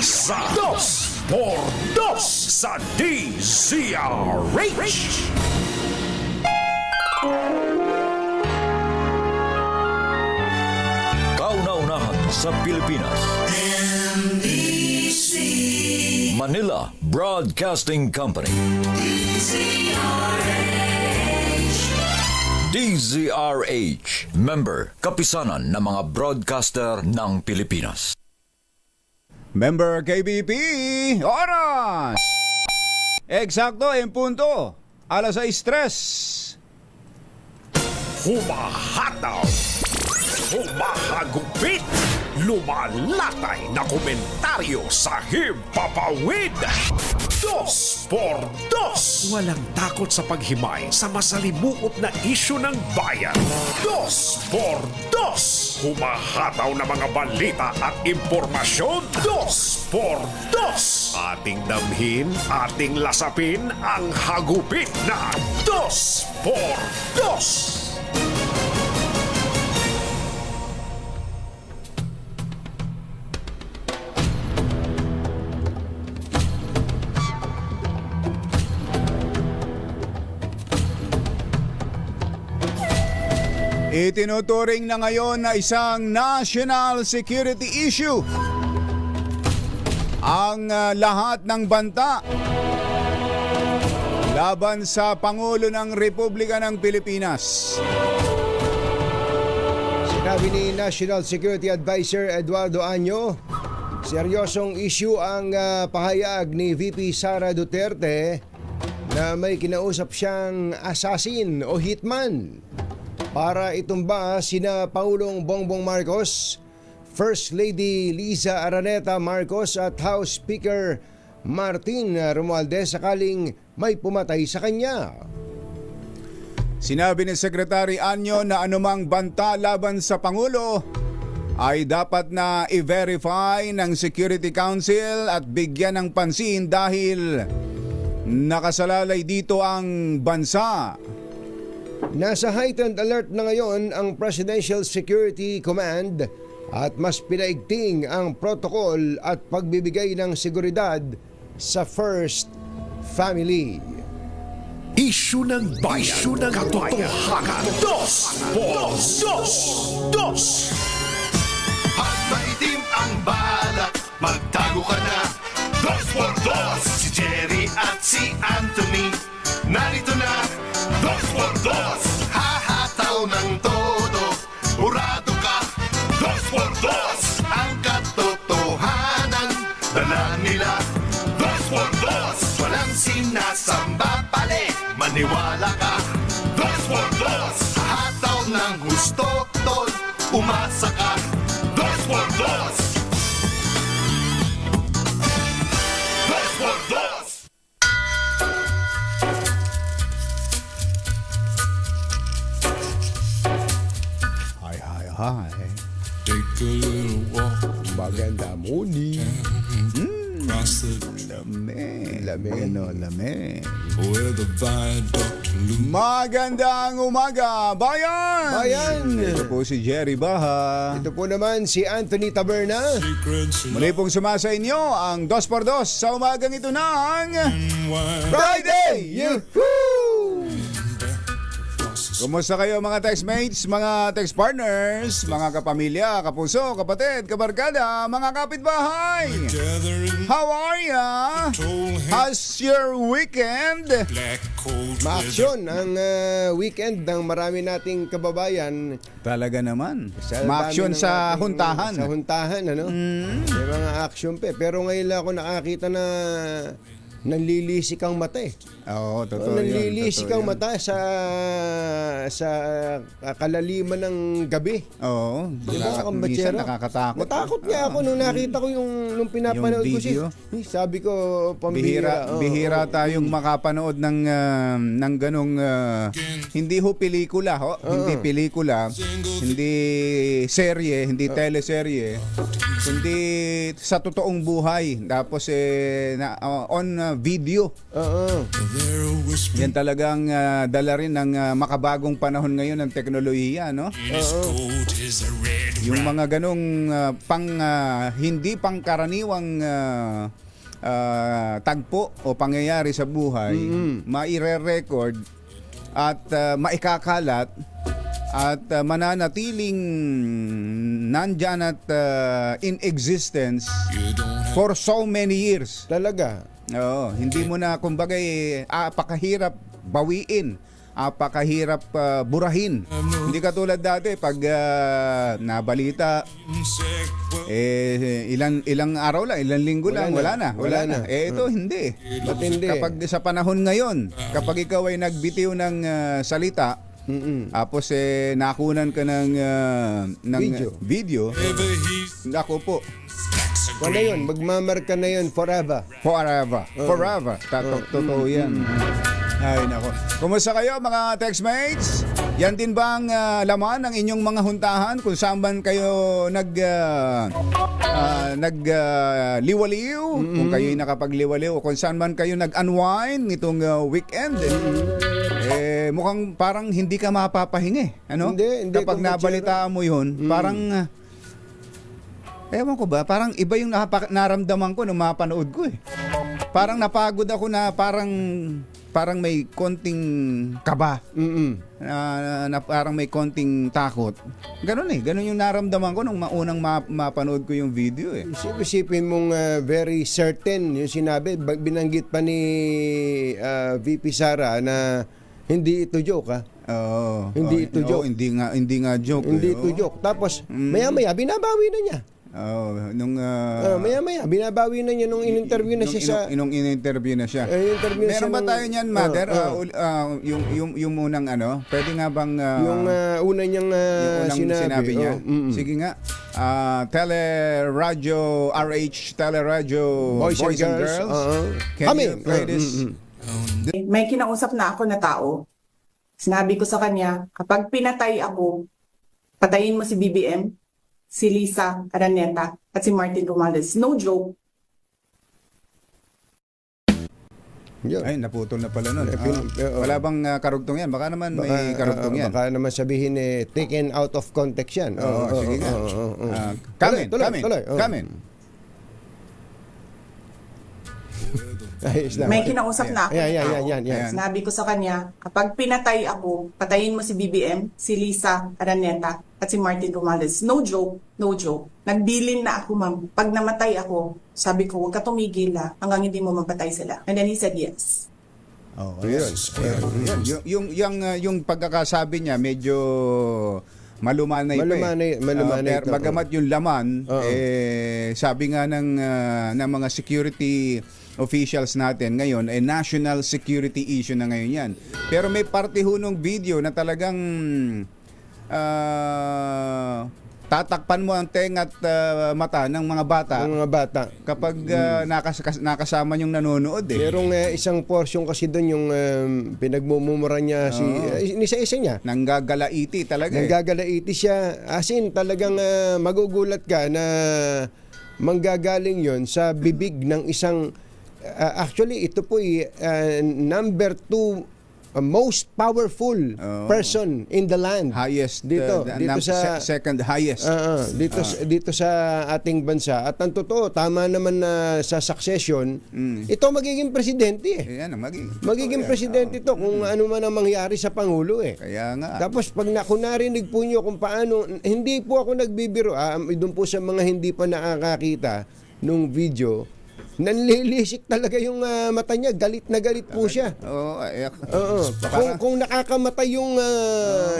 sa Dos por Dos sa DZRH. Kauna-unahan sa Pilipinas. Manila Broadcasting Company. DZRH. Member, kapisanan ng mga broadcaster ng Pilipinas. Member KBP, oras! Eksakto, en punto. Alas 6:03. Humahataw, humahagupit, lumalatay na komentaryo sa himpapawid. Dos por Dos. Walang takot sa paghimay sa masalimuot na isyu ng bayan. Dos por Dos. Humahataw na mga balita at impormasyon. Dos por Dos. Ating damhin, ating lasapin ang hagupit na Dos por Dos. Itinuturing na ngayon na isang national security issue ang lahat ng banta laban sa Pangulo ng Republika ng Pilipinas. Sinabi ni National Security Advisor Eduardo Año, seryosong issue ang pahayag ni VP Sara Duterte na may kinausap siyang assassin o hitman para itumba sina Pangulong Bongbong Marcos, First Lady Liza Araneta Marcos at House Speaker Martin Romualdez sakaling may pumatay sa kanya. Sinabi ni Secretary Año na anumang banta laban sa Pangulo ay dapat na i-verify ng Security Council at bigyan ng pansin dahil nakasalalay dito ang bansa. Nasa heightened alert na ngayon ang Presidential Security Command at mas pinaigting ang protocol at pagbibigay ng seguridad sa First Family. Isyu ng bayan, isyu ng katotohanan. Dos por Dos. Dos. At maitim ang balak, magtago ka na. Dos por Dos. Si Jerry at si Anthony, narito na. Dos por Dos. Hahataw ng todo, urado ka. Dos por Dos. Ang katotohanan, dala nila. Dos por Dos. Walang sinasamba pali, maniwala ka. Dos por Dos. Hahataw ng gusto, tol, umasa ka. Dos por Dos. Dos por Dos. Hi. Take a little walk Maganda morning. across the Lame. Lame. Lame. where the viaduct looms. Magandang umaga, bayan! Bayan! Ito po si Jerry Baha. Ito po naman si Anthony Taberna. Secrets Muli pong sumasa inyo ang 2x2 sa umagang ito ng wine. Friday! Yahoo! Kumusta kayo mga textmates, mga text partners, mga kapamilya, kapuso, kapatid, kabarkada, mga kapitbahay? Gathering How are ya? tall hands, How's your weekend? black cold weather. Maaksyon ang weekend ng marami nating kababayan. Talaga naman. Sa Ma-action dami ng sa ating- huntahan. Sa huntahan, ano? May mga action pa. Pero ngayon lang ako nakakita na nanlilisik ang mata eh. Oo, totoo yun. Nanlilisik totoo ang yun. mata sa kalaliman ng gabi. Oo. Diba, Minsan kambatsero? nakakatakot. Natakot nga ako nung nakita ko nung pinapanood Yung ko siya. video? Sabi ko, pambihira. Bihira tayong makapanood ng ganong hindi ho pelikula ho, hindi pelikula, hindi serye, hindi teleserye, kundi sa totoong buhay. Tapos on video. Oo. They're whispering Yan talagang dala rin ng makabagong panahon ngayon ng teknolohiya, no? his coat is a red Yung mga ganong hindi pangkaraniwang tagpo o pangyayari sa buhay, maire-record at maikakalat at mananatiling nandyan at in existence You don't have for so many years. Talaga. Oo, hindi mo na kumbaga apakahirap bawiin, apakahirap burahin. Hindi katulad dati pag nabalita insect. Well, ilang araw lang, ilang linggo lang, wala na. Ito hindi. Matindi. Kapag sa panahon ngayon, kapag ikaw ay nagbitiw ng salita, tapos nakunan ka ng video, ever he's nako po, stacks of Wala yun, magmamarka na yun forever. forever. Totoo yan. Ay, nako. Kumusta kayo mga textmates? Yan din ba ang laman ng inyong mga huntahan kung saan man kayo nagliwaliw? Kung kayo'y nakapagliwaliw o kung saan man kayo nag-unwind nitong weekend? Mukhang parang hindi ka mapapahingi. Ano? Hindi Kapag kung nabalitaan mo yun, parang ewan ko ba, parang iba yung naramdaman ko nung mapanood ko eh. Parang napagod ako na parang may konting kaba. Na parang may konting takot. Ganun yung naramdaman ko nung maunang mapanood ko yung video eh. Isipin mong very certain yung sinabi, binanggit pa ni VP Sara na hindi ito joke ha. Oo. Hindi ito joke. Hindi nga joke. Hindi eh, ito oo. joke. Tapos maya-maya binabawi na niya. Nung Maya-maya binabawi na niya nung in-interview na siya sa nung in-interview na siya. in-interview na siya Meron ba nung- tayo niyan, Mother? Yung munang pwede nga bang yung una niyang yung unang sinabi niya? Sige Sige nga. Teleradyo RH Teleradyo Boys and Girls. Can Kami. you play this? May kinausap na ako na tao. Sinabi ko sa kanya, kapag pinatay ako, patayin mo si BBM, si Lisa Araneta, at si Martin Romualdez. No joke. Yun. Ay, naputol na pala nun. Oo. Wala bang karugtong yan? Baka naman may karugtong yan. Baka naman sabihin taken out of context yan. Oo, sige nga. Tuloy. Kamen. Ayos lang. May kinausap na ako na tao. Yan. Sinabi ko sa kanya, kapag pinatay ako, patayin mo si BBM, si Lisa Araneta, at si Martin Romualdez. No joke. No joke. Nagbilin na ako, ma'am. Pag namatay ako, sabi ko, huwag ka tumigil hanggang hindi mo mapatay sila. And then he said yes. Oh, yung pagkakasabi niya medyo malumanay pa eh. Malumanay ito. Bagamat yung laman sabi nga ng mga security officials natin ngayon national security issue na ngayon yan. Pero may parte ho nung video na talagang tatakpan mo ang tenga at mata ng mga bata Ng mga bata. kapag nakasama yung nanonood eh. Merong isang portion kasi doon yung pinagmumura niya isa-isa niya. Nanggagalaiti talaga eh. Nanggagalaiti siya. As in, talagang magugulat ka na manggagaling yon sa bibig ng isang actually ito po number 2 most powerful person in the land. Highest dito sa second highest. Dito sa ating bansa. At ang totoo, tama naman na sa succession, ito magiging presidente eh. Yan, Magiging presidente ito kung ano man ang mangyari sa Pangulo eh. Kaya nga. Tapos pag kung narinig po nyo kung paano, hindi po ako nagbibiro, doon po sa mga hindi pa nakakakita nung video, nanlilisik talaga yung mata niya, galit na galit po siya. Kung nakakamatay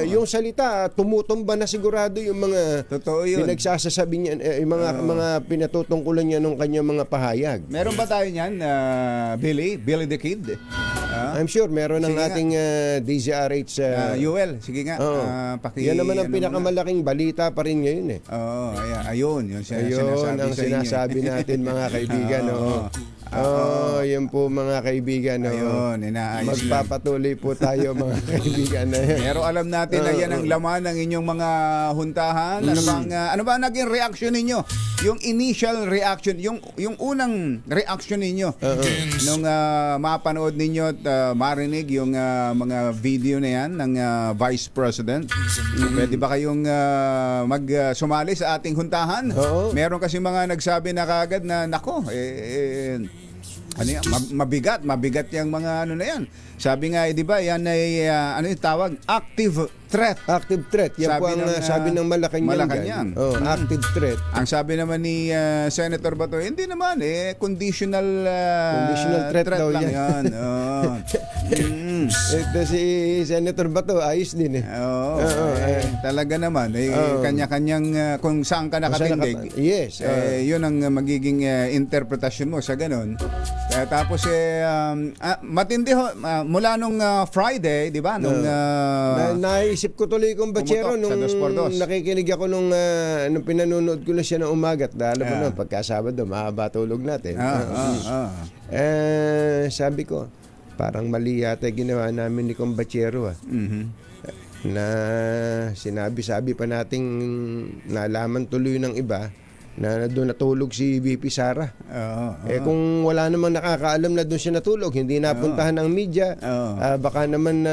yung salita, tumutumba na sigurado yung mga Totoo yun. pinagsasasabi niya, yung mga pinatutungkulan niya nung kanyang mga pahayag. Meron ba tayo niyan, Billy the Kid? I'm sure meron ng Sige nga. ating DZRH. Yuel, sige nga. Yan naman ang pinakamalaking balita pa rin ngayon eh. Ayun, yun Ayun ang sa inyo. sinasabi natin mga kaibigan. Yun po mga kaibigan. Ayun, inaayos lang. Magpapatuloy po tayo mga kaibigan. Pero alam natin na yan ang laman ng inyong mga huntahan. Ano ba naging reaction ninyo? Yung initial reaction, yung unang reaction ninyo nung mapanood ninyo at marinig yung mga video na yan ng Vice President. Pwede ba kayong sumali sa ating huntahan? Oo. Meron kasi mga nagsabi na kagad na nako, ano yan, mabigat yung mga ano na yan. Sabi nga, di ba, yan ay ano yung tawag? Active threat. Active threat. Yan po ang sabi ng Malacanang. Active threat. Ang sabi naman ni Senator Bato, hindi naman conditional Threat daw lang yan. Ito si Senator Bato, ayos din eh. Talaga naman, kanya-kanyang kung saan ka nakatindig. Yes. Yun ang magiging interpretasyon mo sa ganun. Tapos matindi ho, mula nung Friday, di ba? Nung naisip ko tuloy kung Bachero pumutok nung sa 2x2. nakikinig ako nung pinanonood ko na siya ng umagat. Alam mo na, pagkasabado, mahaba tulog natin. Sabi ko, parang mali yata ginawa namin ni Kumbachero. Na sinabi-sabi pa nating nalaman tuloy ng iba na doon natulog si VP Sara. Kung wala namang nakakaalam na doon siya natulog, hindi napuntahan ng media, baka naman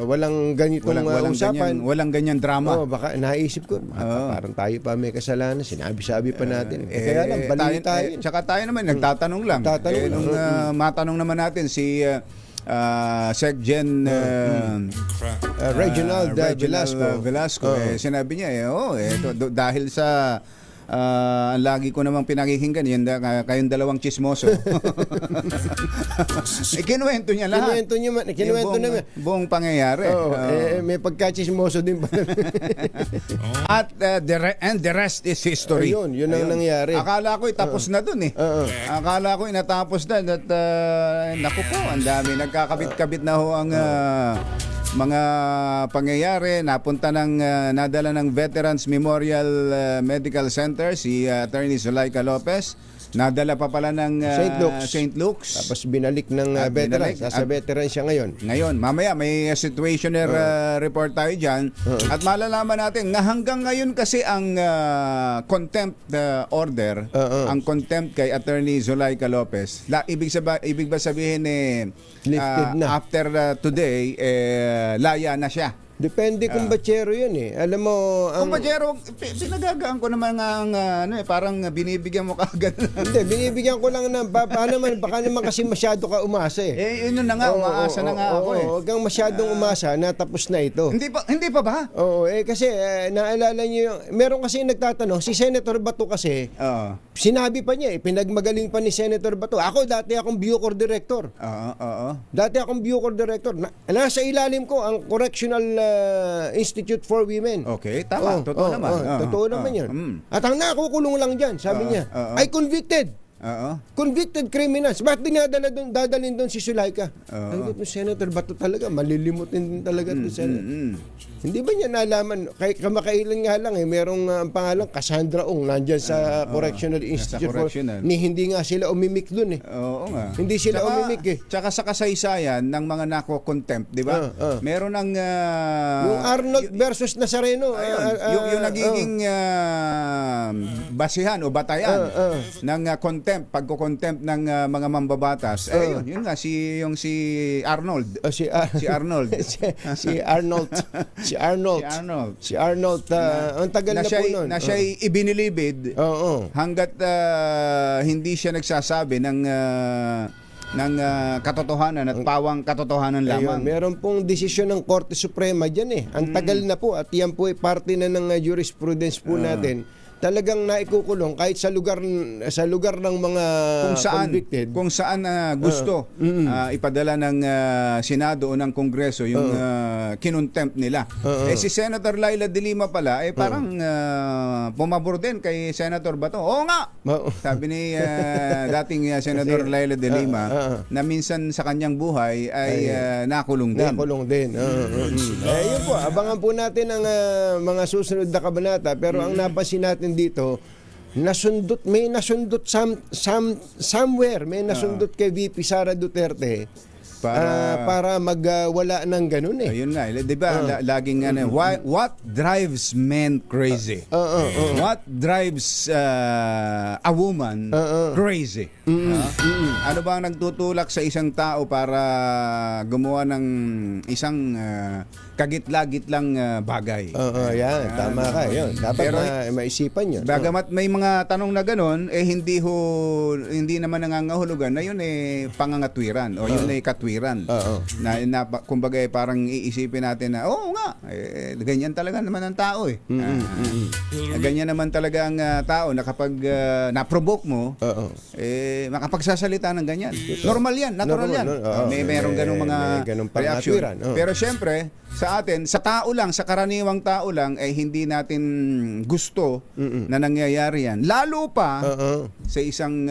walang ganitong usapan. Walang ganyan drama. Baka naisip ko, parang tayo pa may kasalanan, sinabi-sabi pa natin. Kaya lang, bali tayo. Tsaka tayo naman, nagtatanong lang. Nung matanong naman natin si Secgen Reginald Velasco, sinabi niya dahil sa ang lagi ko namang pinakikinggan yan, kayong dalawang chismoso. Kinuwento niya lahat. Kinuwento naman. Buong pangyayari. May pagka-chismoso din pa. At the rest is history. Yun ang nangyari. Akala ko tapos na dun eh. Akala ko natapos na at naku po, ang dami. Nagkakabit-kabit na ho ang mga pangyayari. Nadala ng Veterans Memorial Medical Center si Attorney Zuleika Lopez. Nadala pa pala ng St. Luke's. Tapos binalik ng veterans. Sa veteran siya ngayon. Mamaya may situationer report tayo dyan. At malalaman natin, hanggang ngayon kasi ang contempt order, ang contempt kay Attorney Zuleika Lopez, ibig ba sabihin lifted na. After today, laya na siya. Depende kung Bachero yun eh. Alam mo, Kung Bachero, pinagagaan ko naman parang binibigyan mo kagad. Hindi, binibigyan ko lang na baka naman kasi masyado ka umasa eh. Yun na nga, umaasa na nga ako eh. Huwag kang masyadong umasa na tapos na ito. Hindi pa ba? Oo, kasi naalala niyo, meron kasi nagtatanong, si Senator Bato kasi, sinabi pa niya, pinagmagaling pa ni Senator Bato. Dati akong Bucor Director. Dati akong Bucor Director. Nasa ilalim ko ang Correctional Institute for Women. Okay, tama. Totoo naman. Totoo naman yun. At ang nakukulong lang dyan, sabi niya, ay convicted. Convicted criminals. Bakit dadalhin doon si Zuleika? Ang Senator Bato talaga, malilimutin din talaga ito, Senator. Hindi ba niya nalaman, kamakailan nga lang merong ang pangalan, Cassandra Ong, nandyan sa Correctional Institute. Hindi nga sila umimik doon eh. Oo nga. Hindi sila umimik eh. Tsaka sa kasaysayan ng mga nako-contempt, di ba? Meron ng... yung Arnold versus Nazareno. Yung nagiging basihan o batayan ng contempt, pagko-contempt ng mga mambabatas. Yun nga, si Arnold. Si Arnold. Si Arnold. Ang tagal na po nun. Na siya'y ibinilibid hanggat hindi siya nagsasabi ng katotohanan at pawang katotohanan lamang. Meron pong desisyon ng Korte Suprema dyan eh. Ang tagal na po at yan po ay parte na ng jurisprudence po natin. Talagang naikukulong kahit sa lugar ng mga convicted. Kung saan gusto ipadala ng Senado o ng Kongreso yung kinontempt nila. Si Senator Laila de Lima pala parang pumabor din kay Senator Bato. Oo nga! Sabi ni dating Senator Laila de Lima na minsan sa kanyang buhay ay nakulong din. Yun po, abangan po natin ang mga susunod na kabanata. Pero ang napansin natin dito, may nasundot somewhere, may nasundot kay VP Sara Duterte para magwala ng ganun eh. Ayun nga, 'di ba? Laging what drives men crazy? What drives a woman crazy? Ano ba ang nagtutulak sa isang tao para gumawa ng isang kagitla-gitlang bagay? Yan, tama ka. Yun. Dapat Pero, maisipan yun. Bagamat may mga tanong na ganun, hindi naman nangangahulugan na yun pangangatwiran o yun katwiran. Na kumbaga parang iisipin natin na, oo nga, ganyan talaga naman ang tao ganyan naman talaga ang tao na kapag na-provoke mo, makapagsasalita ng ganyan. Normal yan, natural yan. Mayroong ganung mga reaction. Pero syempre, sa atin, sa tao lang, sa karaniwang tao lang, hindi natin gusto na nangyayari yan. Lalo pa sa isang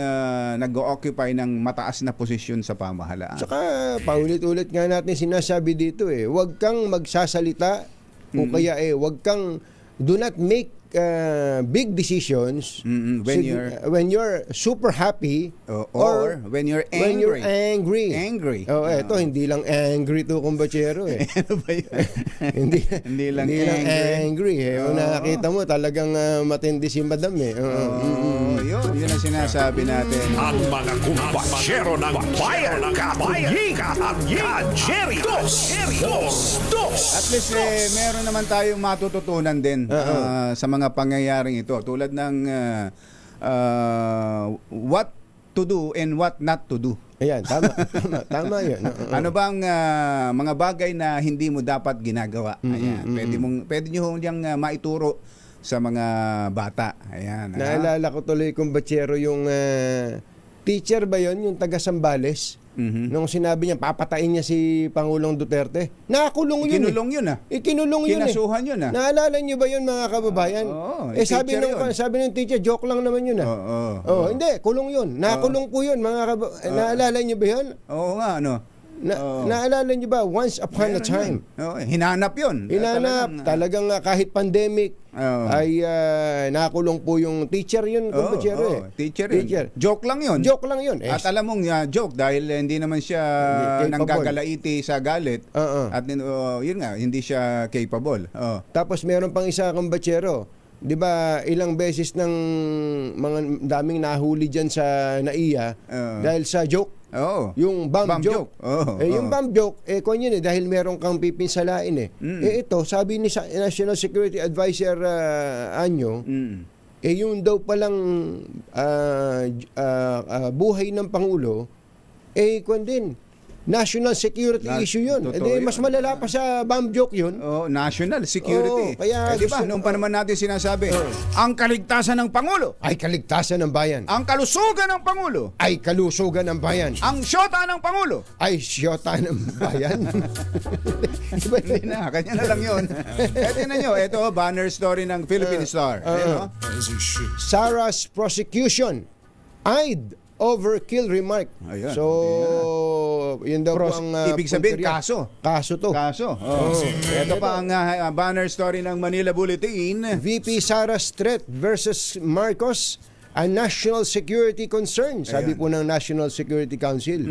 nag-occupy ng mataas na posisyon sa pamahalaan. Saka paulit-ulit nga natin sinasabi dito huwag kang magsasalita o kaya wag kang do not make big decisions when you're super happy or when you're angry. Angry. Eto hindi lang angry to kumbachero Ano ba yun? hindi lang angry nakakita mo talagang matindi si Madam Yun ang sinasabi natin. Ang mga kumpasyero ng bayan katuyigan ang Jerry Dos. At least meron naman tayong matututunan din sa mga pangyayaring ito. Tulad ng what to do and what not to do. Ayan, tama yun. Ano bang mga bagay na hindi mo dapat ginagawa? Ayan, pwede nyo diyang maituro sa mga bata. Ayan. Naalala ko tuloy kung batsero yung teacher ba yon yung taga Sambales? Nung sinabi niya papatayin niya si Pangulong Duterte. Nakulong yun. Ikinulong yun Ikinulong yun. Kinasuhan yun Naalala niyo ba yun mga kababayan? Sabi ng teacher, joke lang naman yun hindi, kulong yun. Nakulong po yun mga kababayan. Naalala niyo ba yun? Oo nga, Naalala niyo ba once upon a time? Hinanap yun. Hinanap. Talagang kahit pandemic ay nakulong po yung teacher yun. Teacher. Joke lang yun. Joke lang yun. At alam mong joke dahil hindi naman siya nanggagalaiti sa galit. At yun nga, hindi siya capable. Tapos meron pang isa kang batsero. 'Di ba ilang beses ng mga daming nahuli diyan sa NAIA dahil sa joke. Yung bomb joke. Yung bomb joke, kung yun dahil meron kang pipinsalain ito, sabi ni National Security Advisor Anyo, yung daw palang buhay ng Pangulo, kung din, national security issue yun. Mas malala pa sa bomb joke yun. National security. Kaya diba, noong pa naman natin sinasabi, ang kaligtasan ng Pangulo ay kaligtasan ng bayan. Ang kalusugan ng Pangulo ay kalusugan ng bayan. Ang syota ng Pangulo ay syota ng bayan. Hindi na, kanya na lang yun. Tingnan nyo, ito, banner story ng Philippine Star. Sarah's prosecution eyed overkill remark. Ayan. So, yun daw po ang ibig sabihin, kaso. Kaso to. Ito pa ang banner story ng Manila Bulletin. VP Sara's threat versus Marcos, a national security concern. Sabi po ng National Security Council.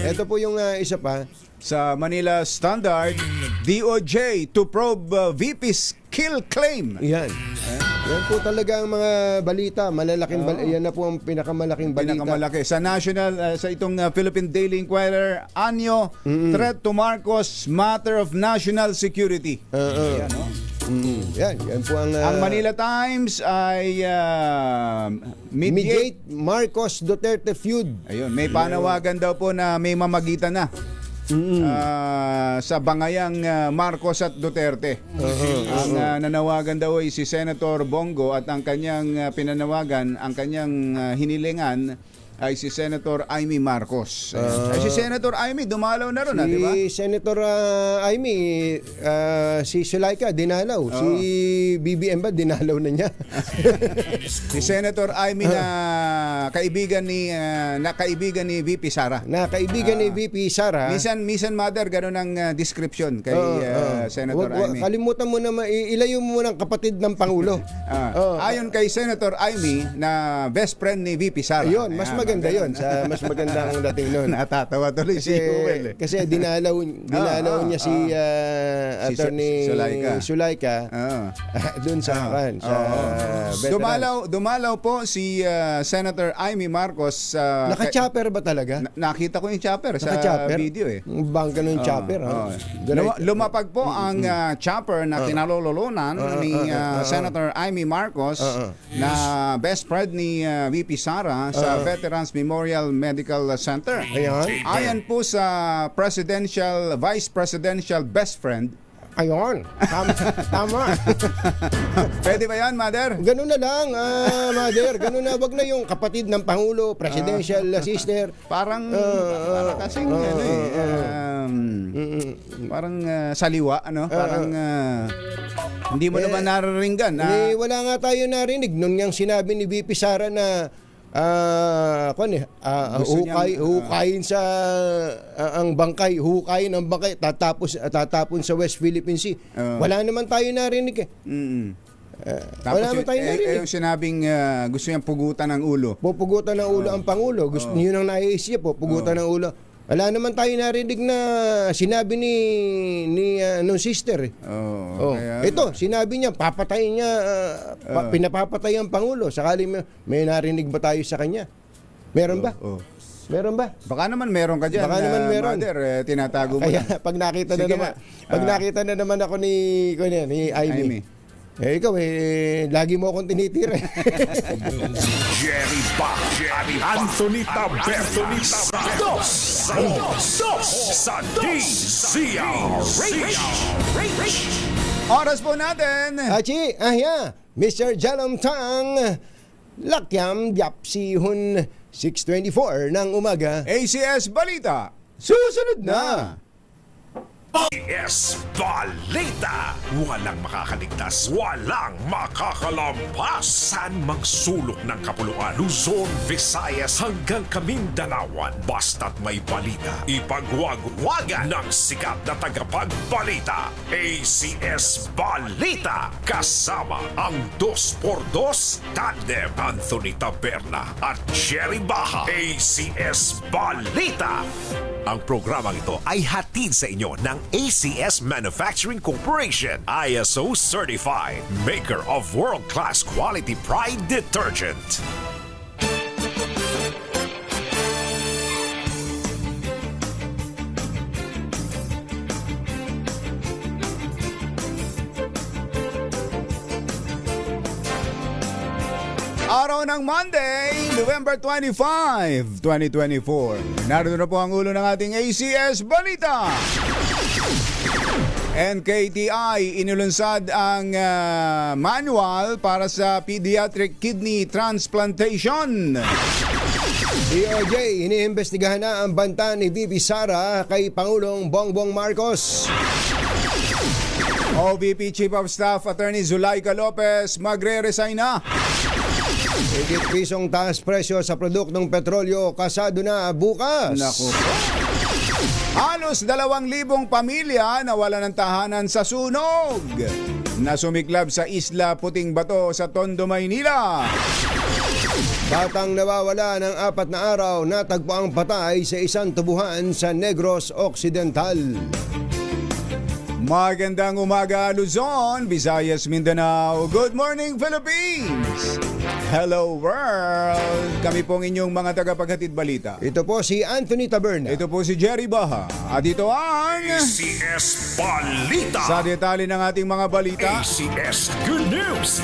Ito po yung isa pa. Sa Manila Standard, DOJ to probe VP's kill claim. Yan po talaga ang mga balita, malalaking yan na po ang pinakamalaking balita. Sa national sa itong Philippine Daily Inquirer, Anyo, threat to Marcos, matter of national security. Yan po ang Manila Times ay mediate Marcos Duterte feud. Ayun, may panawagan daw po na may mamagitan na. Sa bangayang Marcos at Duterte. Ang nanawagan daw ay si Senator Bongo at ang kanyang pinanawagan, ang kanyang hinilingan ay si Senator Amy Marcos. Si Senator Amy dumalaw na ron, di ba? Si Senator Amy, si Sulaika dinalaw. Si BBM ba dinalaw na niya? Si Senator Amy na kaibigan ni VP Sara. Na kaibigan ni VP Sara. Minsan mother ganun ang description kay Senator Amy. Kalimutan mo na ilayo mo ng kapatid ng Pangulo. Ayon kay Senator Amy na best friend ni VP Sara. Ayun, mas maganda 'yon. Mas maganda ang dating noon. Natatawa tuloy si Joel. Kasi dinalaw niya si Attorney Sulaika. Doon sa veterans. Dumalaw po si Senator Amy Marcos. Naka-chopper ba talaga? Nakita ko yung chopper sa video eh. Bangka ng chopper. Lumapag po ang chopper na kinalololonan ni Senator Amy Marcos na best friend ni VP Sara sa Veterans Memorial Medical Center. Ayon po sa Vice Presidential Best Friend. Ayon. Tama. Pwede ba yan, Mother? Ganun na lang, Mother. Ganun na. Wag na yung kapatid ng Pangulo, presidential sister. Parang kasing parang saliwa, ano? Parang hindi mo naman nararinggan. Wala nga tayo narinig. Noon nga sinabi ni VP Sara na hukayin sa ang bangkay, hukayin ang bangkay, tatapon sa West Philippine Sea. Wala naman tayo narinig eh. Tapos yung sinabing gusto niyang pugutan ng ulo. Pupugutan ng ulo ang Pangulo. Gusto niyo nang naiisip, pupugutan ng ulo. Wala naman tayo narinig na sinabi ni nung sister. Ito, sinabi niya, papatayin niya, pinapapatay ang Pangulo. Sakali may narinig ba tayo sa kanya? Meron ba? Meron ba? Baka naman meron ka dyan. Baka naman meron. Mother, tinatago mo. Kaya pag nakita na naman ako ni Amy. Ikaw lagi mo akong tinitira. Jerry Ba, Anthony Taberto, Dos sa DZRH. Oras po natin. Achi, Mr. Jalom Tang, Lakyam Diapsi Hun 6:24 ng umaga. ACS Balita. Susunod na. ACS Balita. Walang makakaligtas, walang makakalampas. Saan mang sulok ng kapuluan, Luzon, Visayas hanggang Kamindanawan. Basta't may balita, ipagwagwagan ng sikat na tagapagbalita. ACS Balita. Kasama ang 2x2 tandem Anthony Taberna at Jerry Baha. ACS Balita. Ang programang ito ay hatid sa inyo ng ACS Manufacturing Corporation, ISO certified, maker of world-class quality Pride detergent. Araw ng Monday, November 25, 2024. Narito na po ang ulo ng ating ACS Balita. NKTI inulunsad ang manual para sa pediatric kidney transplantation. DOJ, iniimbestigahan na ang banta ni VP Sara kay Pangulong Bongbong Marcos. OVP Chief of Staff Attorney Zulaika Lopez magre-resign na. Higit pisong taas presyo sa produktong petrolyo kasado na bukas. Naku. Halos 2,000 pamilya nawala ng tahanan sa sunog na sumiklab sa Isla Puting Bato sa Tondo, Maynila. Batang nawawala ng 4 na araw, natagpo ang patay sa isang tubuhan sa Negros Occidental. Magandang umaga Luzon, Visayas, Mindanao. Good morning Philippines! Hello world! Kami pong inyong mga tagapaghatid balita. Ito po si Anthony Taberna. Ito po si Jerry Baha. At ito ang ACS Balita. sa detalye ng ating mga balita. ACS Good News.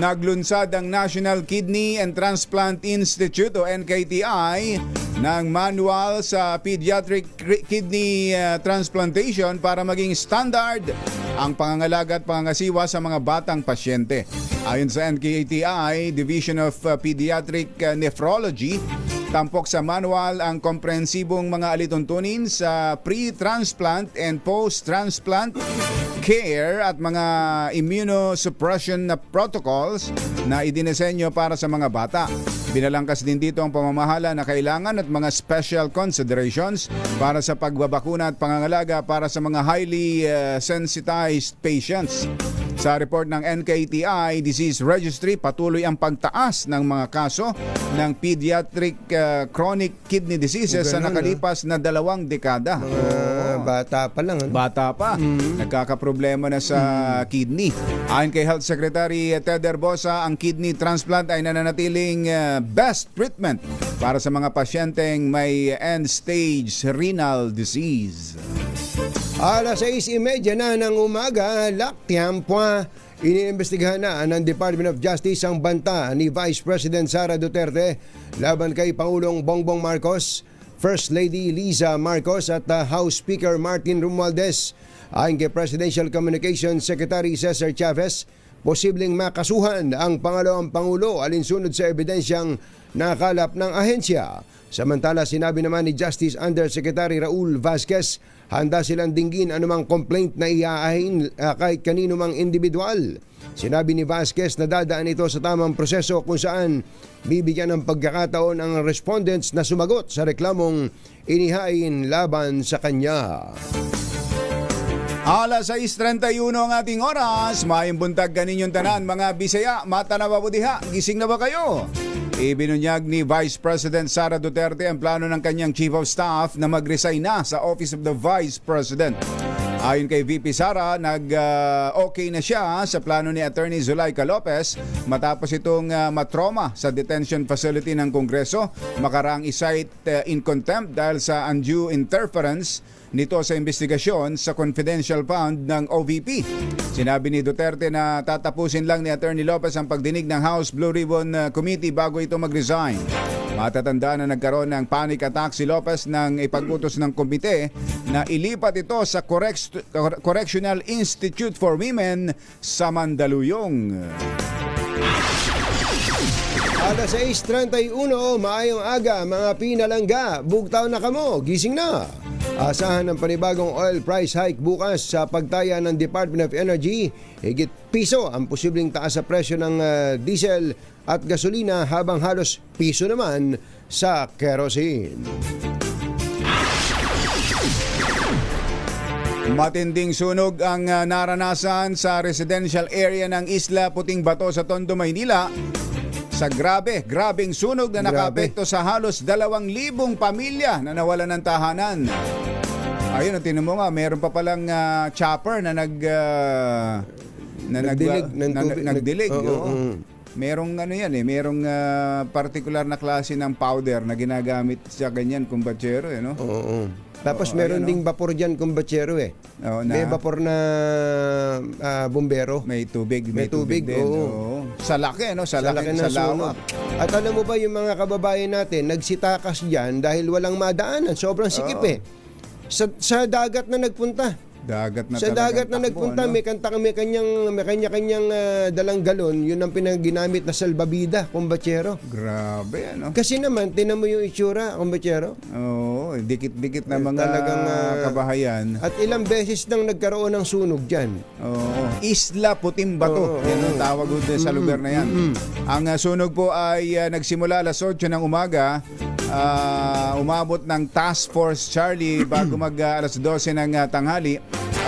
Naglunsad ang National Kidney and Transplant Institute o NKTI ng manual sa pediatric kidney transplantation para maging standard ang pangangalaga at pangangasiwa sa mga batang pasyente. Ayon sa NKTI, Division of Pediatric Nephrology, tampok sa manual ang komprehensibong mga alituntunin sa pre-transplant and post-transplant care at mga immunosuppression na protocols na idinisenyo para sa mga bata. Binalangkas din dito ang pamamahala na kailangan at mga special considerations para sa pagbabakuna at pangangalaga para sa mga highly sensitized patients. Sa report ng NKTI Disease Registry, patuloy ang pagtaas ng mga kaso ng pediatric chronic kidney diseases sa nakalipas na 2 dekada. Bata pa lang. Ano? Bata pa, nagkakaproblema na sa kidney. Ayon kay Health Secretary Ted Herbosa, ang kidney transplant ay nananatiling best treatment para sa mga pasyenteng may end-stage renal disease. Alas 6:30 na ng umaga, laktiampwa, iniimbestigahan na ng Department of Justice ang banta ni Vice President Sara Duterte laban kay Pangulong Bongbong Marcos, First Lady Liza Marcos at House Speaker Martin Romualdez. Ayon kay Presidential Communications Secretary Cesar Chavez, posibleng makasuhan ang pangalawang Pangulo alinsunod sa ebidensyang nakalap ng ahensya. Samantala, sinabi naman ni Justice Undersecretary Raul Vasquez, handa silang dinggin anumang complaint na iaahin kahit kanino mang individual. Sinabi ni Vasquez na dadaan ito sa tamang proseso kung saan bibigyan ng pagkakataon ang respondents na sumagot sa reklamong inihain laban sa kanya. Alas 6:31 ang ating oras. Mayong buntag kaninyong tanan, mga Bisaya, mata na ba po diha? Gising na ba kayo? Ibinunyag ni Vice President Sara Duterte ang plano ng kanyang Chief of Staff na mag-resign na sa Office of the Vice President. Ayon kay VP Sara, nag-okay na siya sa plano ni Attorney Zulaika Lopez matapos itong matroma sa detention facility ng Kongreso. Makarang i-cite in contempt dahil sa undue interference nito sa investigasyon sa confidential fund ng OVP. Sinabi ni Duterte na tatapusin lang ni Attorney Lopez ang pagdinig ng House Blue Ribbon Committee bago ito mag-resign. Matatanda na nagkaroon ng panic attack si Lopez nang ipag-utos ng komite na ilipat ito sa Correctional Institute for Women sa Mandaluyong. Alas 6:31, maayong aga mga pinalangga, bugtaw na kamo, gising na. Asahan ng panibagong oil price hike bukas sa pagtaya ng Department of Energy. Higit piso ang posibleng taas sa presyo ng diesel at gasolina habang halos piso naman sa kerosene. Matinding sunog ang naranasan sa residential area ng Isla Puting Bato sa Tondo, Maynila. Sa grabing sunog na nakaapekto sa halos 2,000 pamilya na nawalan ng tahanan. Ayun, tinan mo nga, meron pa palang chopper na nagdilig. Merong ano yan merong particular na klase ng powder na ginagamit sa ganyan kumbatsero no? Tapos meron ding vapor dyan kumbatsero May vapor na bumbero. May tubig din. Sa laki no? Sa laki ng sa lawak. At alam mo ba yung mga kababayan natin nagsitakas dyan dahil walang madaanan, sobrang sikip sa dagat na nagpunta. Sa dagat na nagpunta, may kanya-kanyang dalang galon, yun ang pinaginamit na salbabida, kumbatsero. Grabe, ano? Kasi naman, tinan mo yung itsura, kumbatsero. Oo, dikit-dikit na mga kabahayan. At ilang beses nang nagkaroon ng sunog dyan. Oo. Isla Puting Bato, yan ang tawag doon sa lugar na yan. Ang sunog po ay nagsimula alas 8 ng umaga, umabot ng Task Force Charlie bago alas 12 ng tanghali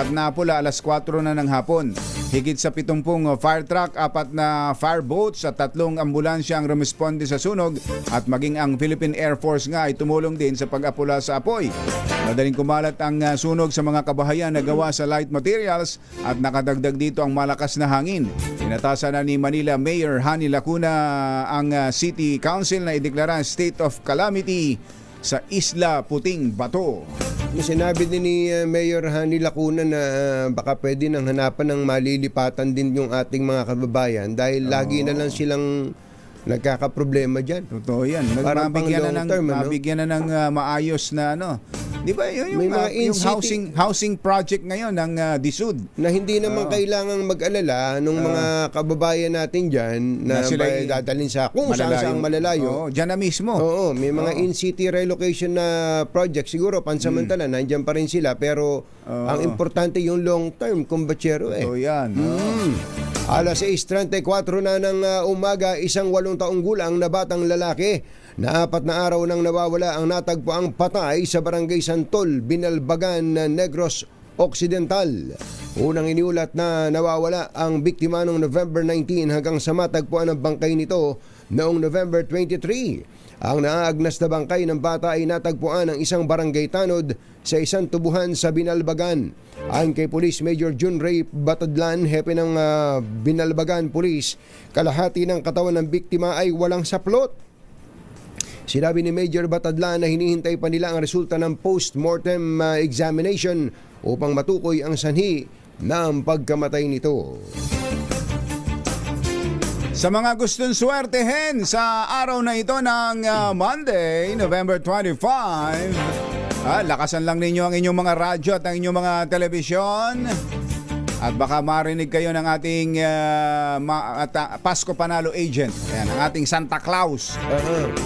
at napula alas 4 na ng hapon. Higit sa 70 fire truck, 4 na fire boats at 3 ambulansya ang rumisponde sa sunog at maging ang Philippine Air Force nga ay tumulong din sa pag-apula sa apoy. Madaling kumalat ang sunog sa mga kabahayan na gawa sa light materials at nakadagdag dito ang malakas na hangin. Inatasan na ni Manila Mayor Hani Lacuna ang City Council na ideklara state of calamity sa Isla Puting Bato. Sinabi din ni Mayor Hani Lacuna na baka pwede nang hanapan ng malilipatan din yung ating mga kababayan dahil lagi na lang silang nagkakaproblema dyan. Totoo yan. Mabigyan na ng maayos na ano. Di ba yung housing project ngayon ng DSUD na hindi naman kailangang mag-alala nung mga kababayan natin dyan na sila dadalhin sa kung saan malalayo. Dyan na mismo. Oo, may mga in-city relocation na project. Siguro pansamantala, nandyan pa rin sila. Pero ang importante yung long term, kumbatsero Totoo yan. Alas 6:34 na ng umaga, isang 8 taong gulang na batang lalaki na 4 na araw nang nawawala ang natagpuang patay sa Barangay Santol, Binalbagan, Negros Occidental. Unang iniulat na nawawala ang biktima noong November 19 hanggang sa matagpuan ang bangkay nito noong November 23. Ang naaagnas na bangkay ng bata ay natagpuan ng isang barangay tanod sa isang tubuhan sa Binalbagan. Ayon kay Police Major Jun Ray Batadlan, hepe ng Binalbagan Police, kalahati ng katawan ng biktima ay walang saplot. Sinabi ni Major Batadlan na hinihintay pa nila ang resulta ng post-mortem examination upang matukoy ang sanhi ng pagkamatay nito. Sa mga gustong swertehin sa araw na ito ng Monday, November 25, lakasan lang ninyo ang inyong mga radyo at ang inyong mga telebisyon. At baka marinig kayo ng ating Pasko Panalo agent. Ayan, ang ating Santa Claus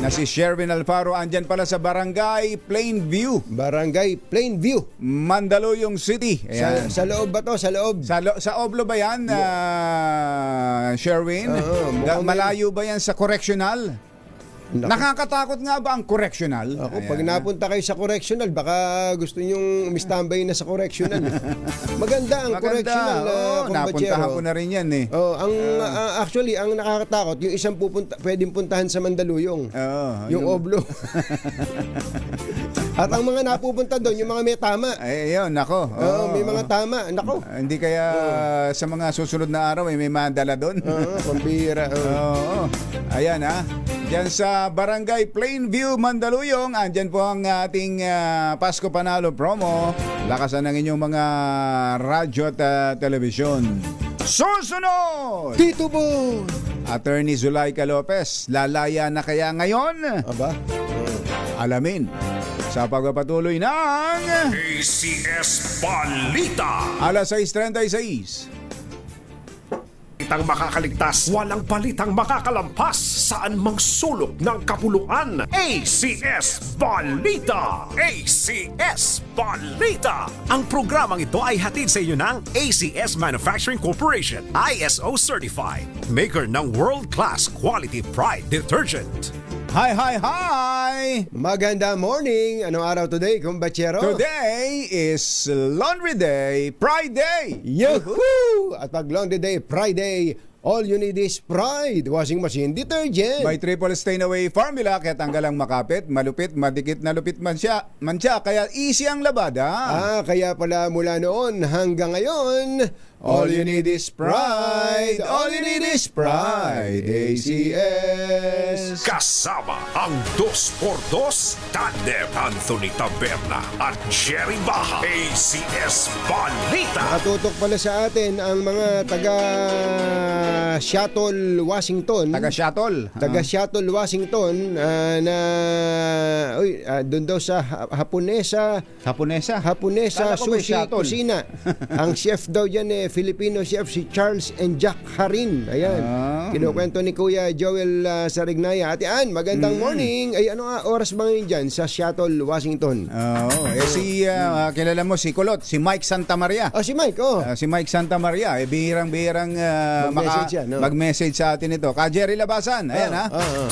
na si Sherwin Alfaro. Andyan pala sa Barangay Plainview, Barangay Plainview, Mandaluyong City. Ayan. sa loob ba to? Sa loob? Sa Oblo ba yan, Sherwin? mukhang Malayo ba yan sa correctional? Nakakatakot nga ba ang correctional? Ako, pag napunta kayo sa correctional, baka gusto nyong umistambay na sa correctional. Maganda ang correctional, napuntahan ko na rin yan eh. Actually, ang nakakatakot, yung isang pwedeng puntahan sa Mandaluyong. Yung Oblo. At ang mga napupunta doon, yung mga may tama. Ay, yun, nako. May mga tama. Nako. Hindi kaya sa mga susunod na araw may madala doon. Pambira. Ayan Diyan sa Barangay Plainview, Mandaluyong, andyan po ang ating Pasko Panalo promo. Lakasan ng inyong mga radyo at telebisyon. Susunod! Tito Boy! Attorney Zulaika Lopez, lalaya na kaya ngayon? Aba? Alamin sa pagpapatuloy ng ACS Balita. alas 6:36. Balitang makakaligtas, walang balitang makakalampas, saan mang sulok ng kapuluan. ACS Balita! ACS Balita! Ang programang ito ay hatid sa iyo ng ACS Manufacturing Corporation, ISO Certified, maker ng world-class quality Pride Detergent. Hi! Maganda morning! Anong araw today, kumbachero? Today is Laundry Day, Pride Day! Yahoo! At pag Laundry Day, Friday, all you need is Pride Washing Machine Detergent. May triple stain away formula kaya tanggal ang makapit, malupit, madikit na lupit man siya, kaya easy ang labada. Kaya pala mula noon hanggang ngayon, all you need is Pride. All you need is Pride. ACS. Kasama ang 2x2 Tandem Anthony Taberna at Jerry Baha. ACS Balita. Natutok pala sa atin ang mga taga Seattle, Washington. Taga-shuttle. Taga-Seattle, Washington doon daw sa Haponesa Kala ko ba Sushi Seattle? Kusina. Ang chef daw dyan Filipino chef si Charles and Jack Harin. Ayan. Kinukwento ni Kuya Joel Sarignaya. Ate Ann, magandang morning. Ay, ano oras ba ngayon dyan sa Seattle, Washington? Kilala mo si Kulot, si Mike Santa Maria. Si Mike, Si Mike Santa Maria, bihirang-bihirang Mag-message yan, no? mag-message sa atin ito. Jerry Labasan, ayan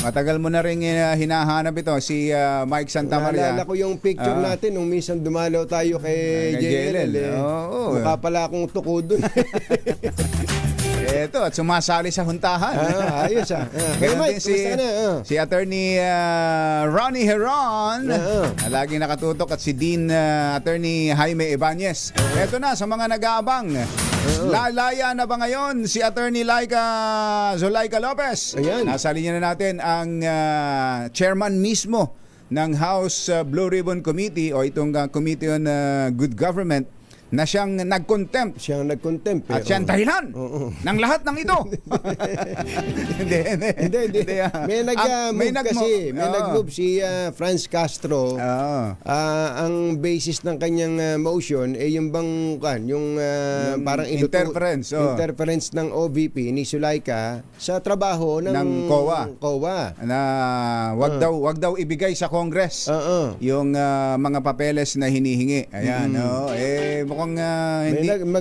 Matagal mo na rin hinahanap ito, si Mike Santa Maria. Naalala ko yung picture natin nung minsan dumalaw tayo kay JLL. Mukha pala akong tuko dun. Eto, at sumasali sa huntahan. Ayos Kaya Ganun Mike, din kumusta na? si Attorney Ronnie Heron, na laging nakatutok, at si Dean Attorney Jaime Ibanez. Eto na, sa mga nag-aabang, lalaya na ba ngayon si Attorney Zulaika Lopez? Ayan. Nasa linya na natin ang chairman mismo ng House Blue Ribbon Committee, o itong Committee on Good Government, na siyang nag-contempt at siyang dahilan ng lahat ng ito. Hindi. May nag-move si Franz Castro. Ang basis ng kanyang motion yung parang interference ng OVP ni Zulaika sa trabaho ng COA. Na wag daw ibigay sa Congress yung mga papeles na hinihingi. Ayan, mukhang mukhang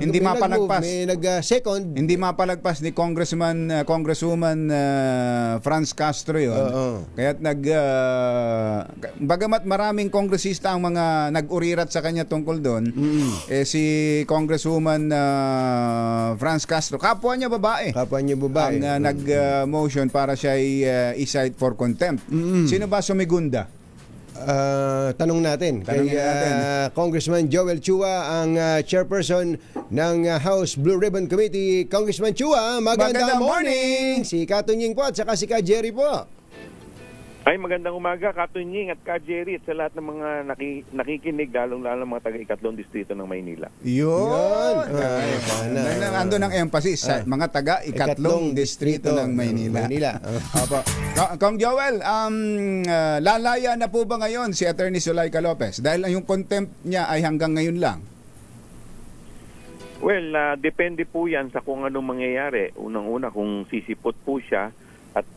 hindi may mapalagpas. May nag-second. Hindi mapalagpas ni Congresswoman Franz Castro yun. Oo. Kaya't bagamat maraming kongresista ang mga nag-urirat sa kanya tungkol doon, si Congresswoman Franz Castro, kapwa niya babae, ang nag-motion para siya i-cite for contempt. Sino ba sumigunda? Tanong natin Tanungin kay natin. Congressman Joel Chua, ang chairperson ng House Blue Ribbon Committee. Congressman Chua, magandang Magandang morning! Si Katunying po at saka si Ka Jerry po. Ay, magandang umaga, Katunying at Ka Jerry at sa lahat ng mga nakikinig, lalong-lalo mga taga-ikatlong distrito ng Maynila. Yun. Sana. Ando ng emphasis sa mga taga-ikatlong distrito ng Maynila. Opo. Kong Joel, lalaya na po ba ngayon si Attorney Zulaika Lopez? Dahil yung contempt niya ay hanggang ngayon lang. Well, depende po yan sa kung anong mangyayari. Unang-una, kung sisipot po siya, at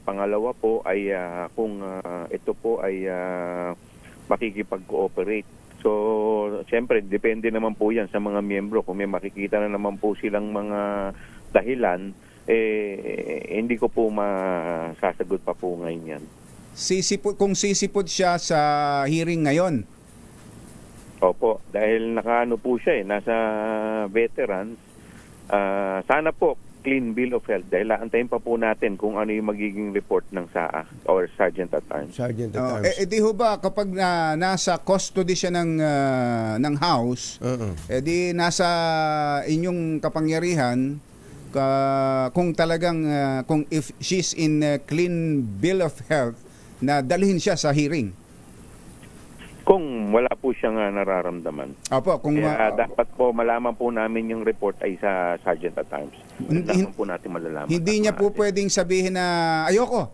pangalawa po ay kung ito po ay makikipag-cooperate. So, siyempre, depende naman po yan sa mga miyembro. Kung may makikita na naman po silang mga dahilan, hindi ko po masasagot pa po ngayon yan. Kung sisipot siya sa hearing ngayon, Opo, dahil nakaano po siya nasa veterans, sana po clean bill of health dahil antayin pa po natin kung ano yung magiging report ng SAA or Sergeant at Arms. Sergeant at Arms. di ho ba kapag nasa custody siya ng house, di nasa inyong kapangyarihan kung talagang kung if she's in clean bill of health na dalhin siya sa hearing. Kung wala po siyang nararamdaman. Opo, kung Kaya dapat po malaman po namin yung report ay sa Sergeant at Arms. Dapat po natin malalaman. hindi niya po pwedeng sabihin na ayoko.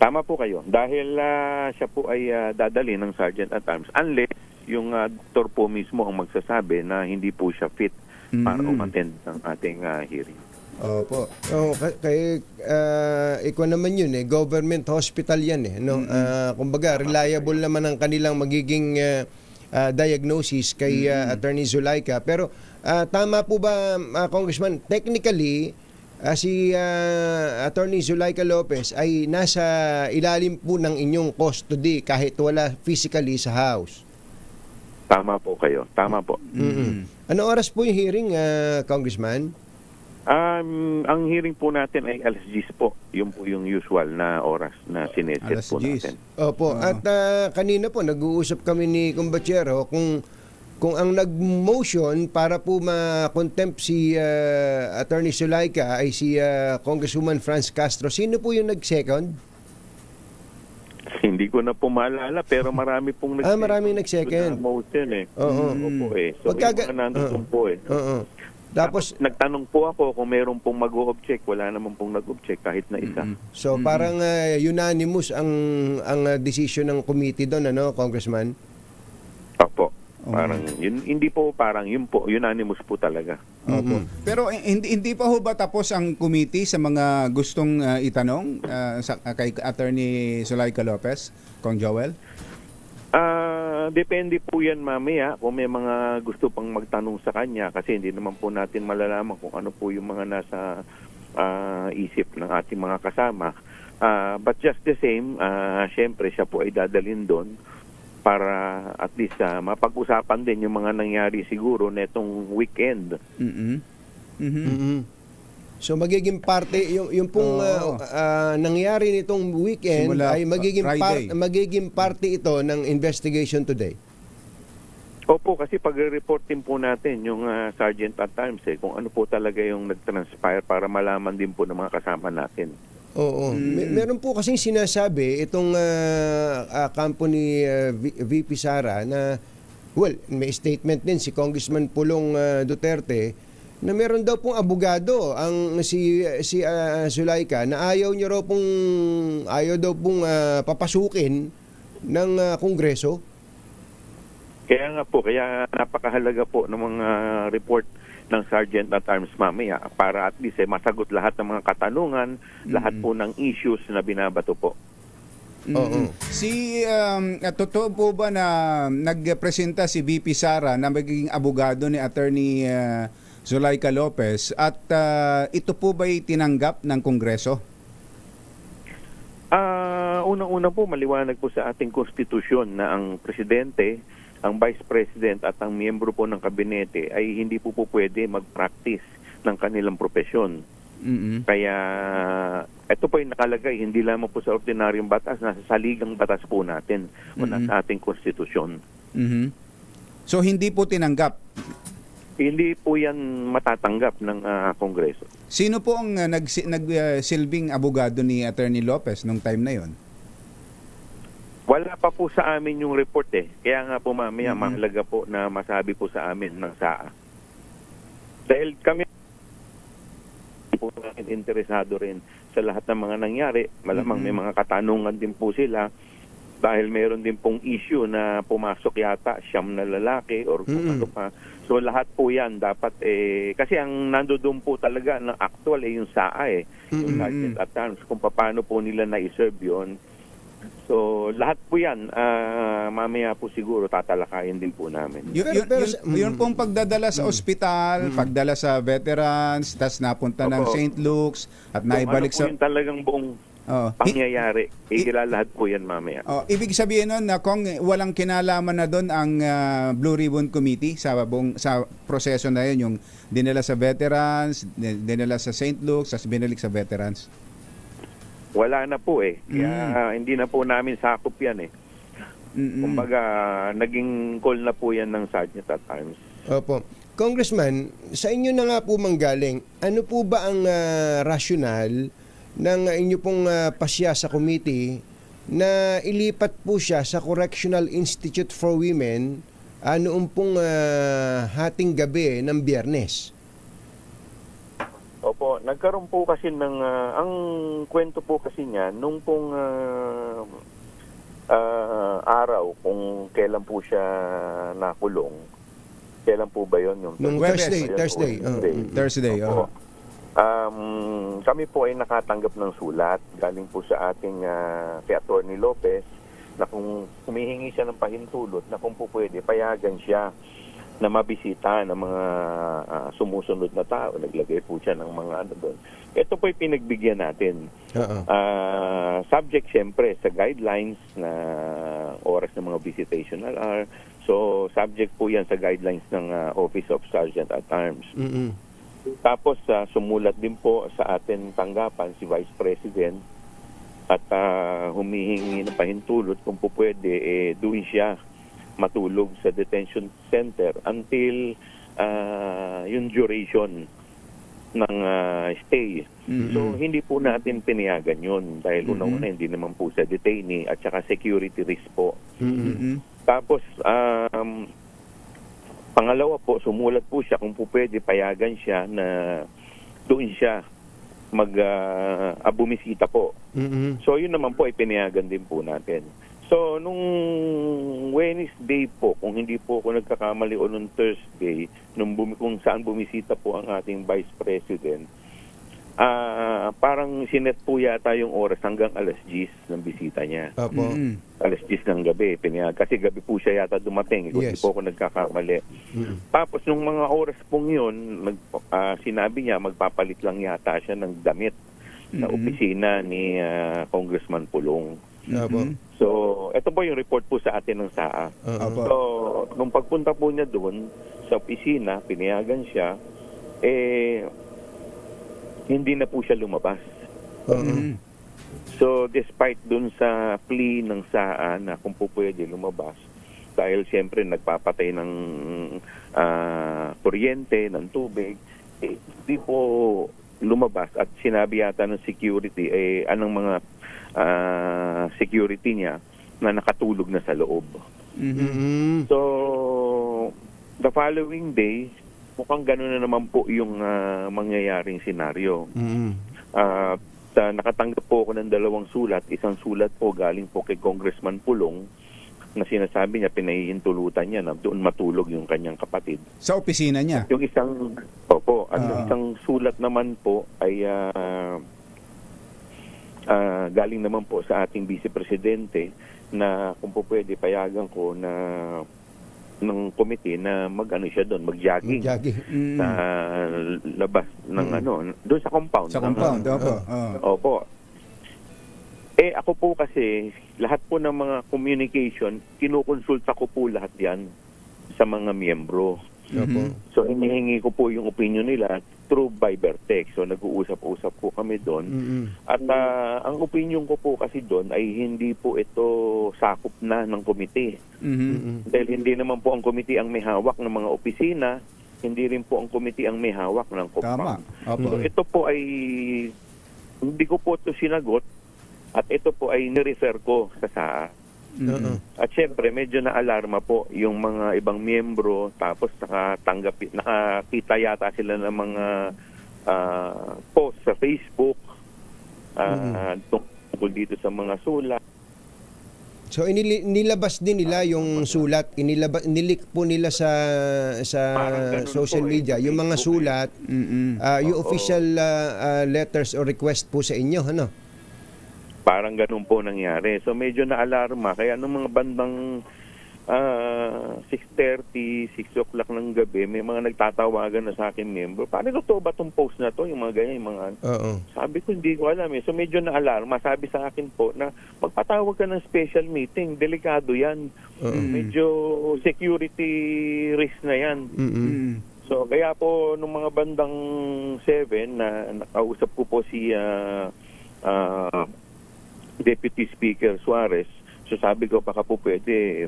Tama po kayo. Dahil siya po ay dadali ng Sergeant at Arms unless yung doktor po mismo ang magsasabi na hindi po siya fit para umattend ng ating hearing. Opo. Kay ikaw naman yun government hospital yan no. Kumbaga reliable naman ang kanilang magiging diagnosis kay Attorney Zulaika. Pero tama po ba Congressman, technically si Attorney Zulaika Lopez ay nasa ilalim po ng inyong custody kahit wala physically sa house? Tama po kayo. Tama po. Ano oras po yung hearing, Congressman? Ang hearing po natin ay alas 10 po. Yun po yung usual na oras na sineset Alas po 10. natin. Opo. At kanina po nag-uusap kami ni Kumbachero kung ang nag-motion para po ma-contempt si Attorney Zulaika ay si Congresswoman Franz Castro. Sino po yung nag-second? Hindi ko na po maalala pero marami pong nag-second. Maraming nag-second. Motion Oo. Opo So yung nandun po Oo. Tapos nagtanong po ako kung mayroon pong mag-o-object. Wala naman pong nag-object kahit na isa. so parang unanimous ang decision ng committee doon, ano, Congressman? Opo. Parang yun, hindi po parang yun po unanimous po talaga. Opo. Pero hindi pa ho ba tapos ang committee sa mga gustong itanong kay Attorney Zulaika Lopez, Kong Joel? Depende po yan mamaya kung may mga gusto pang magtanong sa kanya kasi hindi naman po natin malalaman kung ano po yung mga nasa isip ng ating mga kasama. But just the same, syempre siya po ay dadalhin doon para at least mapag-usapan din yung mga nangyari siguro netong weekend. So magiging parte yung pong nangyari nitong weekend Simula ay magiging parte ito ng investigation today. Opo, kasi pag-report din po natin yung Sergeant at Arms kung ano po talaga yung nag-transpire para malaman din po ng mga kasama natin. Oo. Meron po kasing sinasabi itong kampo ni VP Sara na may statement din si Congressman Pulong Duterte na meron daw pong abogado ang si Zulaika na ayaw daw pong papasukin ng Kongreso. Kaya nga po, kaya napakahalaga po ng mga report ng Sergeant at Arms mamaya para at least masagot lahat ng mga katanungan, lahat po ng issues na binabato po. Oo. Totoo po ba na nagpresenta si VP Sara na magiging abogado ni Attorney Zulaika Lopez at ito po ba'y tinanggap ng Kongreso? Unang-una po, maliwanag po sa ating konstitusyon na ang presidente, ang vice president at ang miyembro po ng kabinete ay hindi po pwede mag-practice ng kanilang propesyon. Kaya ito po yung nakalagay, hindi lamang po sa ordinaryong batas, nasa saligang batas po natin o nasa ating konstitusyon. So hindi po tinanggap? Hindi po yan matatanggap ng Kongreso. Sino po ang nagsilbing abogado ni Attorney Lopez nung time na yon? Wala pa po sa amin yung report eh. Kaya nga po mamaya mahalaga po na masabi po sa amin ng SAA. Dahil kami po namin interesado rin sa lahat ng mga nangyari. Malamang may mga katanungan din po sila dahil meron din pong issue na pumasok yata siyam na lalaki or kung ano pa. So lahat po yan dapat kasi ang nandoon po talaga ng actual yung SAA yung Sergeant at Arms kung paano po nila na-serve yun. So lahat po yan mamaya po siguro tatalakayin din po namin. Yun pong pagdadala sa ospital, pagdala sa veterans, tas napunta ng St. Luke's at naibalik sa... Kung ano po yung talagang buong pangyayari, lahat po yan mamaya. Ibig sabihin nun na kung walang kinalaman na doon ang Blue Ribbon Committee sa proseso na yun, yung dinala sa veterans, dinala sa St. Luke's, tas binalik sa veterans. Wala na po Kaya hindi na po namin sakop yan Kumbaga, naging call na po yan ng Sergeant at Arms. Opo. Congressman, sa inyo na nga po manggaling, ano po ba ang rationale ng inyo pong pasya sa committee na ilipat po siya sa Correctional Institute for Women noong pong hating gabi ng Biyernes? Opo, nagkaroon po kasi ng ang kwento po kasi niya nung pong araw kung kailan po siya nakulong. Kailan po ba 'yon yung nung Thursday. Thursday. Kami po ay nakatanggap ng sulat galing po sa ating kay Attorney Lopez na kung humihingi siya ng pahintulot na kung po pwede payagan siya na mabisita ng mga sumusunod na tao. Naglagay po siya ng mga ano doon. Ito po yung pinagbigyan natin. Subject siyempre sa guidelines na oras ng mga visitational hour. So subject po yan sa guidelines ng Office of Sergeant at Arms. Tapos sumulat din po sa atin tanggapan si Vice President at humihingi ng pahintulot kung po pwede doon siya matulog sa detention center until yung duration ng stay. So hindi po natin pinayagan yun dahil unang-una hindi naman po sa detainee at saka security risk po. Tapos pangalawa po, sumulat po siya kung po pwede payagan siya na doon siya bumisita po. So yun naman po ay pinayagan din po natin. So nung Wednesday po, kung hindi po ako nagkakamali o nung Thursday, kung saan bumisita po ang ating Vice President, parang sinet po yata yung oras hanggang alas 10 ng bisita niya. Alas 10 ng gabi. Kasi gabi po siya yata dumating. Kung hindi po ako nagkakamali. Tapos nung mga oras pong yun, sinabi niya magpapalit lang yata siya ng damit na opisina ni Congressman Pulong. So, ito po yung report po sa atin ng SAA. So, nung pagpunta po niya doon sa opisina, pinayagan siya, hindi na po siya lumabas. So, despite dun sa plea ng SAA na kung po pwede lumabas, dahil siyempre nagpapatay ng kuryente, ng tubig, hindi po lumabas at sinabi yata ng security, anong mga security niya na nakatulog na sa loob. So, the following day, mukhang gano'n na naman po yung mangyayaring senaryo. Nakatanggap po ako ng 2 sulat. Isang sulat po galing po kay Congressman Pulong na sinasabi niya, pinahihintulutan niya na doon matulog yung kanyang kapatid. Sa opisina niya? Yung isang, yung isang sulat naman po ay galing naman po sa ating Vice Presidente na kung po pwede payagan ko na ng committee na mag-ano siya doon, mag-jogging Jogging. sa labas ng doon sa compound. Sa compound, opo. Opo. Ako po kasi, lahat po ng mga communication, kinukonsulta ko po lahat yan sa mga miyembro. Opo. So, hinihingi ko po yung opinion nila through Viber text. So, nag-uusap-usap po kami doon. At ang opinion ko po kasi doon ay hindi po ito sakop na ng komite. Dahil hindi naman po ang komite ang may hawak ng mga opisina, hindi rin po ang komite ang may hawak ng compound. Tama. Opo. So, ito po ay, hindi ko po ito sinagot at ito po ay nirefer ko sa SAA. At syempre, medyo na-alarma po yung mga ibang miyembro, tapos nakakita yata sila ng mga post sa Facebook tungkol dito sa mga sulat. So nilabas din nila yung sulat, inilik po nila sa Parang ganun social po, media, yung mga Facebook, sulat, yung official letters or request po sa inyo, ano? Parang ganun po nangyari. So medyo na-alarma. Kaya nung mga bandang 6:30, 6 o'clock ng gabi, may mga nagtatawagan na sa akin member. Paano totoo ba itong post na to? Yung mga ganyan, yung mga... Sabi ko, hindi ko alam eh. So medyo na-alarma. Sabi sa akin po na magpatawag ka ng special meeting. Delikado yan. Medyo security risk na yan. So kaya po nung mga bandang 7 na nakausap ko po si Deputy Speaker Suarez. So sabi ko baka po pwede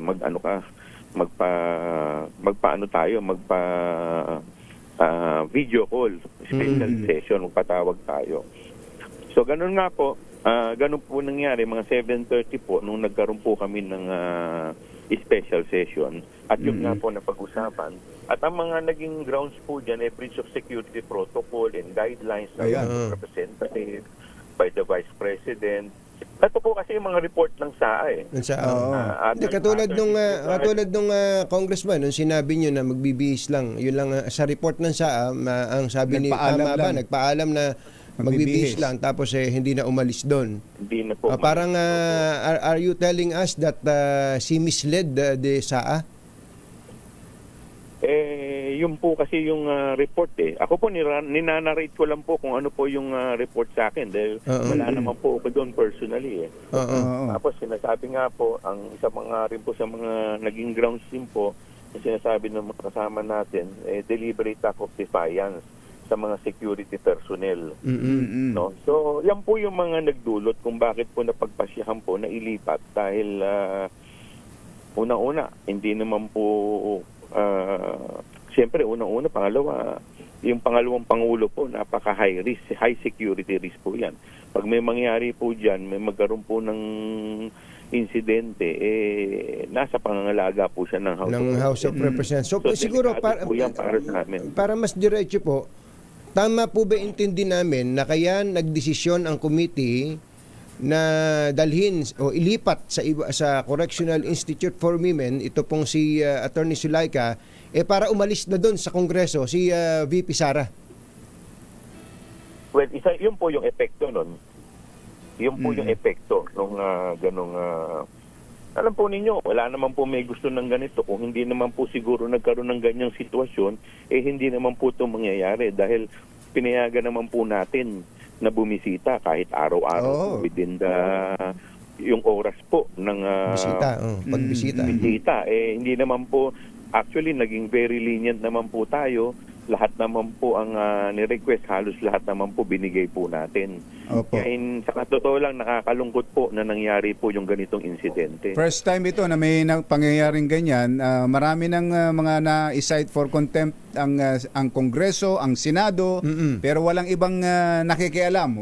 video call, special session, magpatawag tayo. So ganun nga po, ganun po nangyari mga 7:30 po nung nagkaroon po kami ng special session at yung nga po na pag-usapan. At ang mga naging grounds po dyan ay breach of security protocol and guidelines ng representative by the Vice President. Ito po kasi yung mga report ng SAA eh. Katulad nung congressman, nung sinabi niyo na magbibihis lang, yun lang sa report ng SAA, ang sabi ni nagpaalam na magbibihis lang tapos hindi na umalis doon. Hindi na po. Parang are you telling us that she misled the SAA? Yun po kasi yung report eh. Ako po ninanarrate ko lang po kung ano po yung report sa akin dahil wala naman po ako doon personally eh. Tapos sinasabi nga po, ang isa mga rin po sa mga naging grounds din po, sinasabi ng mga kasama natin, deliberate act of defiance sa mga security personnel. No? So, yan po yung mga nagdulot kung bakit po napagpasyahan po na ilipat dahil unang-una, hindi naman po siyempre, unang-una, pangalawa, yung pangalawang Pangulo po, napaka-high risk, high security risk po yan. Pag may mangyari po dyan, may magkaroon po ng insidente, nasa pangangalaga po siya ng House of Representatives. So siguro, para mas diretso po, tama po ba intindi namin na kaya nagdesisyon ang committee na dalhin o ilipat sa Correctional Institute for Women, ito pong si Attorney Zulaika, para umalis na doon sa Kongreso si VP Sara? Well, yun po yung epekto nun. Yun po yung epekto nung ganong... alam po ninyo, wala naman po may gusto ng ganito. Kung hindi naman po siguro nagkaroon ng ganyang sitwasyon, hindi naman po ito mangyayari dahil pinayagan naman po natin na bumisita kahit araw-araw within yung oras po ng pagbisita. Hindi naman po, actually naging very lenient naman po tayo. Lahat naman po ang ni-request, halos lahat naman po binigay po natin. Kaya sa katotoo lang, nakakalungkot po na nangyari po yung ganitong insidente. First time ito na may pangyayaring ganyan. Marami ng mga na-cite for contempt ang Kongreso, ang Senado, pero walang ibang nakikialam.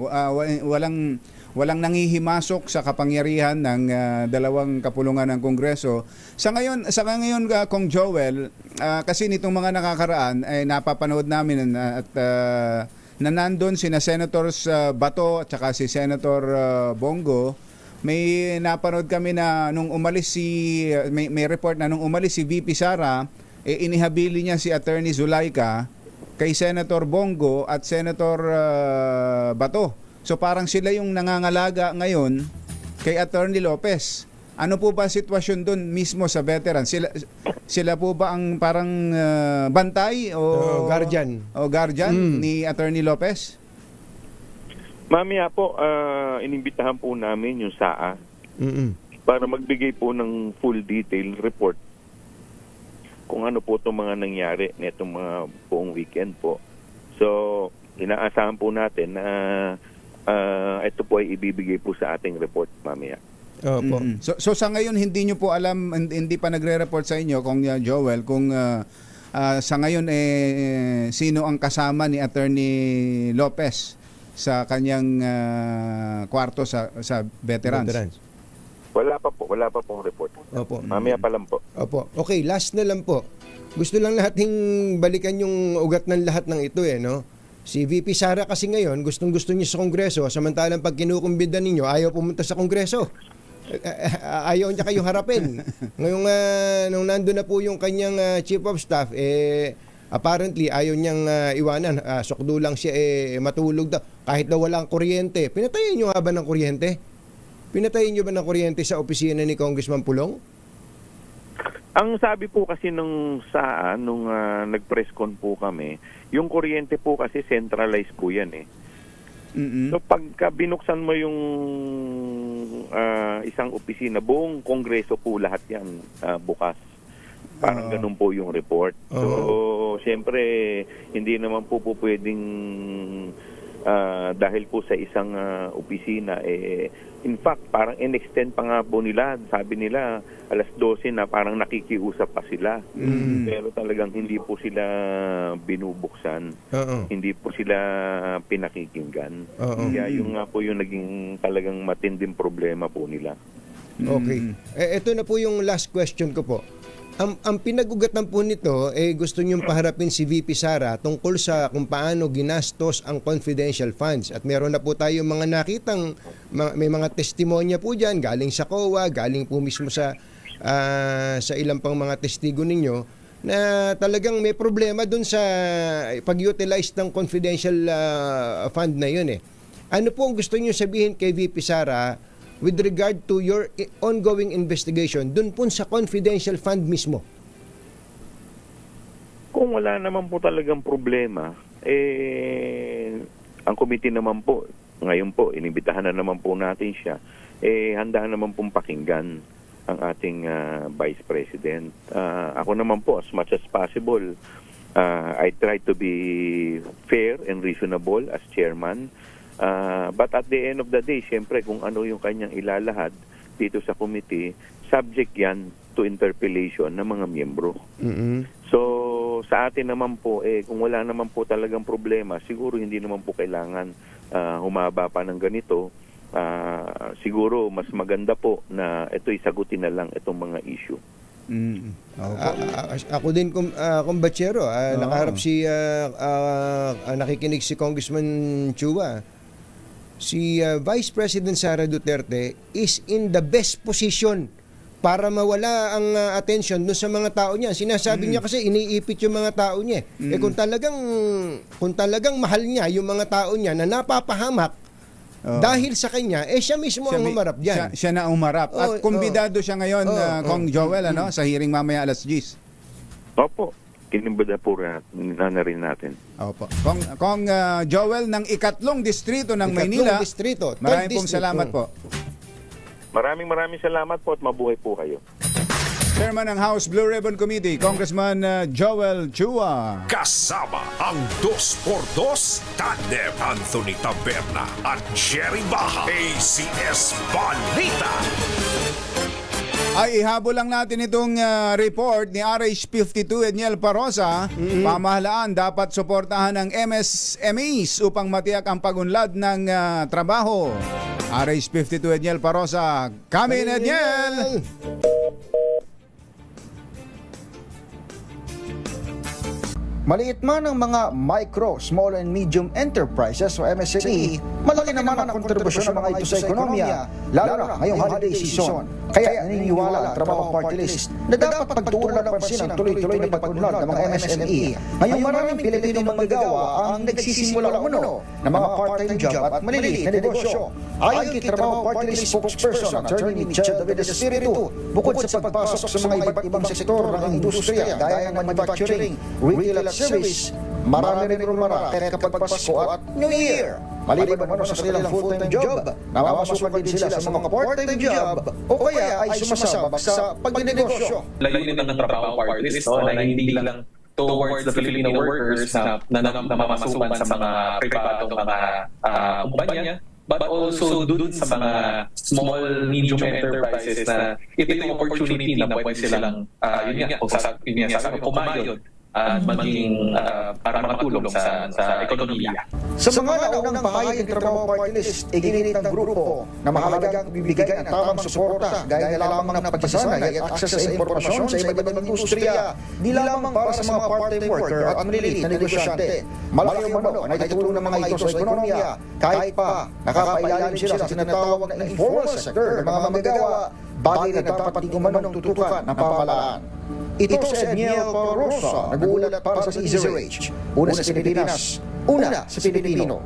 Walang nangihimasok sa kapangyarihan ng dalawang kapulungan ng Kongreso. Sa ngayon Kong Joel, kasi nitong mga nakakaraan ay napapanood namin at na nandun sina Senators Bato at saka si Senator Bongo. May napanood kami na nung umalis may report na nung umalis si VP Sara, inihabili niya si Attorney Zulaika kay Senator Bongo at Senator Bato. So parang sila yung nangangalaga ngayon kay Attorney Lopez. Ano po ba sitwasyon doon mismo sa veteran? Sila po ba ang parang bantay o guardian. o guardian ni Attorney Lopez? Mamaya po, inimbitahan po namin yung SAA para magbigay po ng full detail report kung ano po itong mga nangyari nitong mga buong weekend po. So, inaasahan po natin na ito po ay ibibigay po sa ating report mamaya. Opo. So sa ngayon hindi nyo po alam, hindi pa nagre-report sa inyo kung Joel kung sa ngayon sino ang kasama ni Attorney Lopez sa kanyang kwarto sa veterans. Wala pa pong report. Opo. Mamaya pa lang po. Opo. Okay, last na lang po. Gusto lang nating balikan yung ugat ng lahat ng ito no? Si VP Sara kasi ngayon, gustong-gusto niya sa Kongreso, samantalang pag kinukumbida ninyo, ayaw pumunta sa Kongreso. Ayaw niya kayo harapin. Ngayong nung nandun na po yung kanyang Chief of Staff, apparently ayaw niyang iwanan. Sokdo lang siya, matulog daw. Kahit daw walang kuryente. Pinatayin niyo nga ba ng kuryente? Pinatayin niyo ba ng kuryente sa opisina ni Congressman Pulong? Ang sabi po kasi nung nag-press con po kami, yung kuryente po kasi centralized po yan So pagka binuksan mo yung isang opisina, buong Kongreso po lahat yan bukas. Parang ganun po yung report. So, siyempre, hindi naman po pwedeng dahil po sa isang opisina, in fact, parang in-extend pa nga po nila. Sabi nila, alas 12 na parang nakikiusap pa sila. Pero talagang hindi po sila binubuksan. Hindi po sila pinakikinggan. Kaya yung nga po yung naging talagang matinding problema po nila. Okay. Ito na po yung last question ko po. Ang pinag-ugatan po nito, gusto niyong paharapin si VP Sara tungkol sa kung paano ginastos ang confidential funds. At meron na po tayo mga nakitang, may mga testimonya po dyan, galing sa COA, galing po mismo sa ilang pang mga testigo ninyo, na talagang may problema dun sa pag-utilize ng confidential fund na yun Ano po ang gusto niyo sabihin kay VP Sara with regard to your ongoing investigation dun po sa confidential fund mismo? Kung wala naman po talagang problema, ang committee naman po, ngayon po, inibitahan na naman po natin siya, handa naman pong pakinggan ang ating Vice President. Ako naman po, as much as possible, I try to be fair and reasonable as chairman. But at the end of the day, siyempre kung ano yung kanyang ilalahad dito sa committee, subject yan to interpellation ng mga miyembro. So sa atin naman po, kung wala naman po talagang problema, siguro hindi naman po kailangan humaba pa ng ganito. Siguro mas maganda po na ito'y sagutin na lang itong mga issue. Ako din kumbatsero, nakaharap nakikinig si Congressman Chua. Si Vice President Sara Duterte is in the best position para mawala ang attention dun sa mga tao niya. Sinasabi niya kasi iniipit yung mga tao niya. Kung talagang mahal niya yung mga tao niya na napapahamak dahil sa kanya, siya mismo ang umarap diyan. Siya na umarap. At kumbidado siya ngayon, Kong Joel, sa hearing mamaya alas 10. Opo, kinimbada po na rin natin. Opo. Kong Joel ng ikatlong distrito ng Maynila. Distrito, maraming pong salamat po. Maraming salamat po at mabuhay po kayo. Chairman ng House Blue Ribbon Committee, Congressman Joel Chua. Kasama ang 2x2 tandem Anthony Taberna at Jerry Baja. ACS Balita. Ay ihabol lang natin itong report ni RH52 Edniel Parosa. Pamahalaan dapat suportahan ng MSMEs upang matiyak ang pagunlad ng trabaho. RH52 Edniel Parosa. Come in, Edniel! Maliit man ang mga micro, small and medium enterprises o MSME, malaki naman ang kontribusyon ng mga ito sa ekonomiya, lalo na ngayong holiday season. Kaya naniniwala ang Trabaho Party List na dapat pagtuunan ng pansin ang tuloy-tuloy na pag-unlad ng mga MSME. Ngayong maraming Pilipino manggagawa ang nagsisimula umano ng mga part-time job at maliliit na negosyo. Ayon kay Trabaho Party List spokesperson Attorney Michelle David Espiritu, bukod sa pagpasok sa mga iba't ibang sektor ng industriya gaya ng manufacturing, retail at service, marami rin rumarakit kapag Pasko at New Year. Maliban naman sa kanilang full-time job, namamasukan din sila sa mga part-time job o kaya ay sumasabak sa pagnegosyo. Layunin ng Trabaho Party List, no, na hindi lang towards the Filipino workers na namamasukan sa mga pribadong mga kumpanya, but also dun sa mga small, medium enterprises na ito yung opportunity na pwede silang, kumayod at maging para makatulong sa ekonomiya. Sa mga naunang pahayag ng Trabaho Party List, iginit ng grupo na mahalagang bibigay ng tamang suporta gaya na lamang ng pagsasanay at akses sa impormasyon sa iba't ibang industriya, di lamang para sa mga part-time worker at maliliit na negosyante. Malayo mano ang naitutulong ng mga ito sa ekonomiya kahit pa nakapailalim sila sa tinatawag na informal sector ng mga manggagawa, bagay na dapat di umanong tutukan ng pamahalaan. Ito si Edniel Parosa, nag-uulat para sa DZRH. Una sa Pilipinas, una sa Pilipino.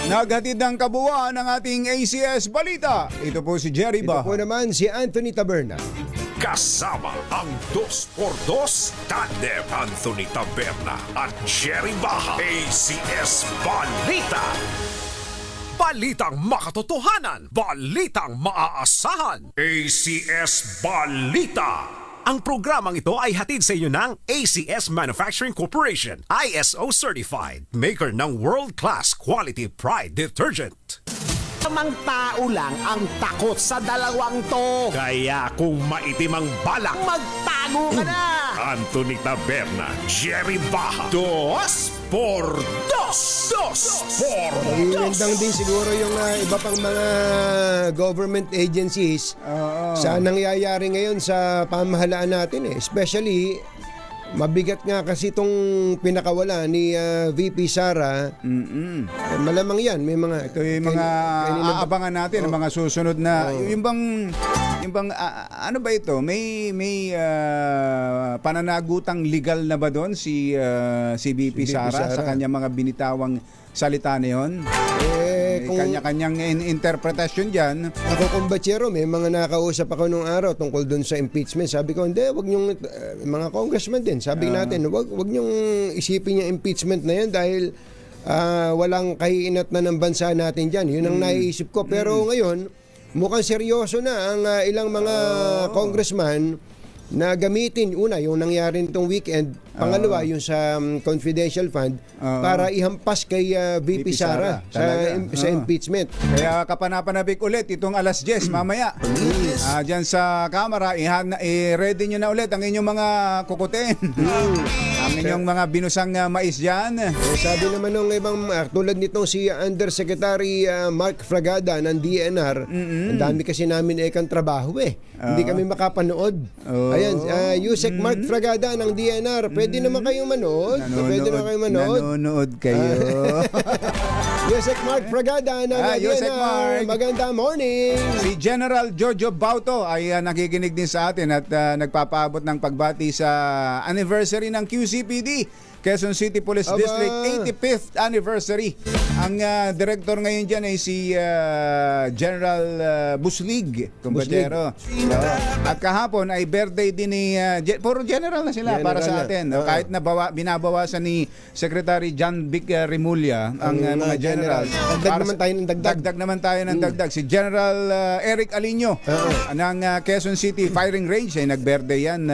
Naghatid ng kabuuan ng ating ACS Balita. Ito po si Jerry Ito Baha. po naman si Anthony Taberna. Kasama ang 2x2 Tandem Anthony Taberna at Jerry Baha. ACS Balita. Balitang makatotohanan, balitang maaasahan. ACS Balita. Ang programang ito ay hatid sa inyo ng ACS Manufacturing Corporation, ISO certified, maker ng world-class quality Pride detergent. Tamang tao lang ang takot sa dalawang to. Kaya kung maitim ang balak, Magtago ka na! Anthony Taberna, Jerry Baha, 2x2. 2x2. Iwendang din siguro yung iba pang mga government agencies sa nangyayari ngayon sa pamahalaan natin Especially, mabigat nga kasi itong pinakawala ni VP Sara. Malamang yan. May mga, Ito yung mga aabangan natin, ang mga susunod na, yung bang ano ba ito? May pananagutang legal na ba doon si VP Sara sa kanyang mga binitawang salita na yun? kung kanya-kanyang interpretasyon dyan. Ako kung batsero, may mga nakausap ako nung araw tungkol dun sa impeachment. Sabi ko, hindi, wag niyong, mga congressman din, sabi natin, wag niyong isipin yung impeachment na yan dahil walang kahiinat na ng bansa natin dyan. Yun ang naiisip ko. Pero ngayon, mukhang seryoso na ang ilang mga congressman na gamitin, una, yung nangyari nitong weekend, pangalawa, yung sa confidential fund, para ihampas kay VP Sara sa impeachment. Kaya kapanapanabik ulit itong alas 10 mamaya. Dyan sa camera, i-ready nyo na ulit ang inyong mga kukutin. Ang inyong mga binusang mais dyan. Sabi naman ng ibang, tulad nitong si Undersecretary Mark Fragada ng DNR, ang dami kasi namin ekang trabaho hindi kami makapanood. Ayan, Yusek Mark Fragada ng DNR, pwede naman kayong manood. Nanonood kayo. Yusek Mark Fragada ng Yusek DNR, Mark. magandang morning. Si General Jojo Bauto ay nakikinig din sa atin at nagpapaabot ng pagbati sa anniversary ng QCPD, Quezon City Police District 85th anniversary. Ang director ngayon dyan ay si General Buslig, kumpatero. At kahapon ay birthday din ni puro general na sila para sa atin. Kahit na binabawasan ni Secretary John Vic Rimulya ang mga general. Dagdag naman tayo ng dagdag. Si General Eric Alino ng Quezon City Firing Range ay nag-birthday yan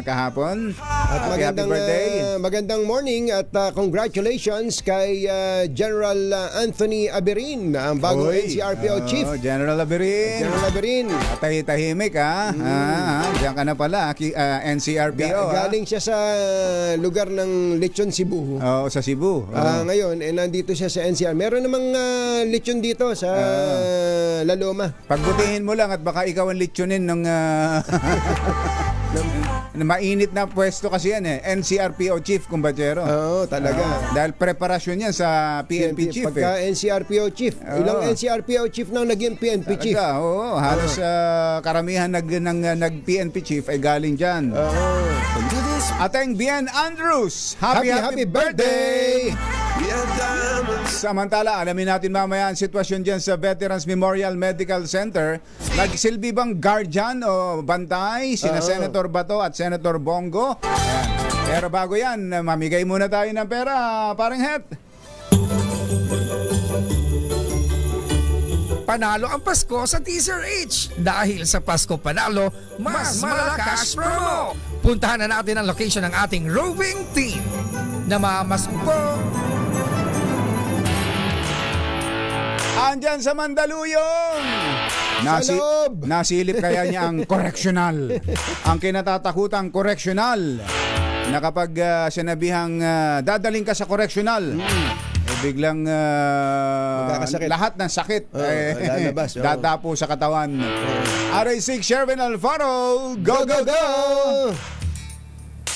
kahapon. At magandang morning at congratulations kay General Anthony Aberin, ang bagong NCRPO Chief. General Aberin. Tahimik diyan ka na pala, NCRPO. Galing siya sa lugar ng Lechon, Cebu. Sa Cebu. Ngayon, nandito siya sa NCR. Meron namang lechon dito sa La Loma. Pagbutihin mo lang at baka ikaw ang lechonin ng Mainit na pwesto kasi yan eh. NCRPO chief, kumbachero. Oo, talaga. Dahil preparasyon yan sa PNP chief Pagka eh. NCRPO chief. Oo. Ilang NCRPO chief na naging PNP chief. Talaga, oo. Halos karamihan nag-PNP chief ay galing dyan. Ateng Bien Andrews, happy birthday! Samantala, alamin natin mamaya ang sitwasyon dyan sa Veterans Memorial Medical Center. Nagsilbi bang guardian o bantay sina Senator Bato at Senator Bongo? Ayan. Pero bago yan, mamigay muna tayo ng pera, parang het. Panalo ang Pasko sa Teaser H. Dahil sa Pasko Panalo, mas malakas promo. Puntahan na natin ang location ng ating roving team. Namamasko po. Andyan sa Mandaluyong! Nasilip kaya niya ang correctional. Ang kinatatakutang correctional. Na kapag sinabihang dadaling ka sa correctional, biglang lahat ng sakit lalabas, dadapo sa katawan. RA6 Sherwin Alfaro, go, go, go!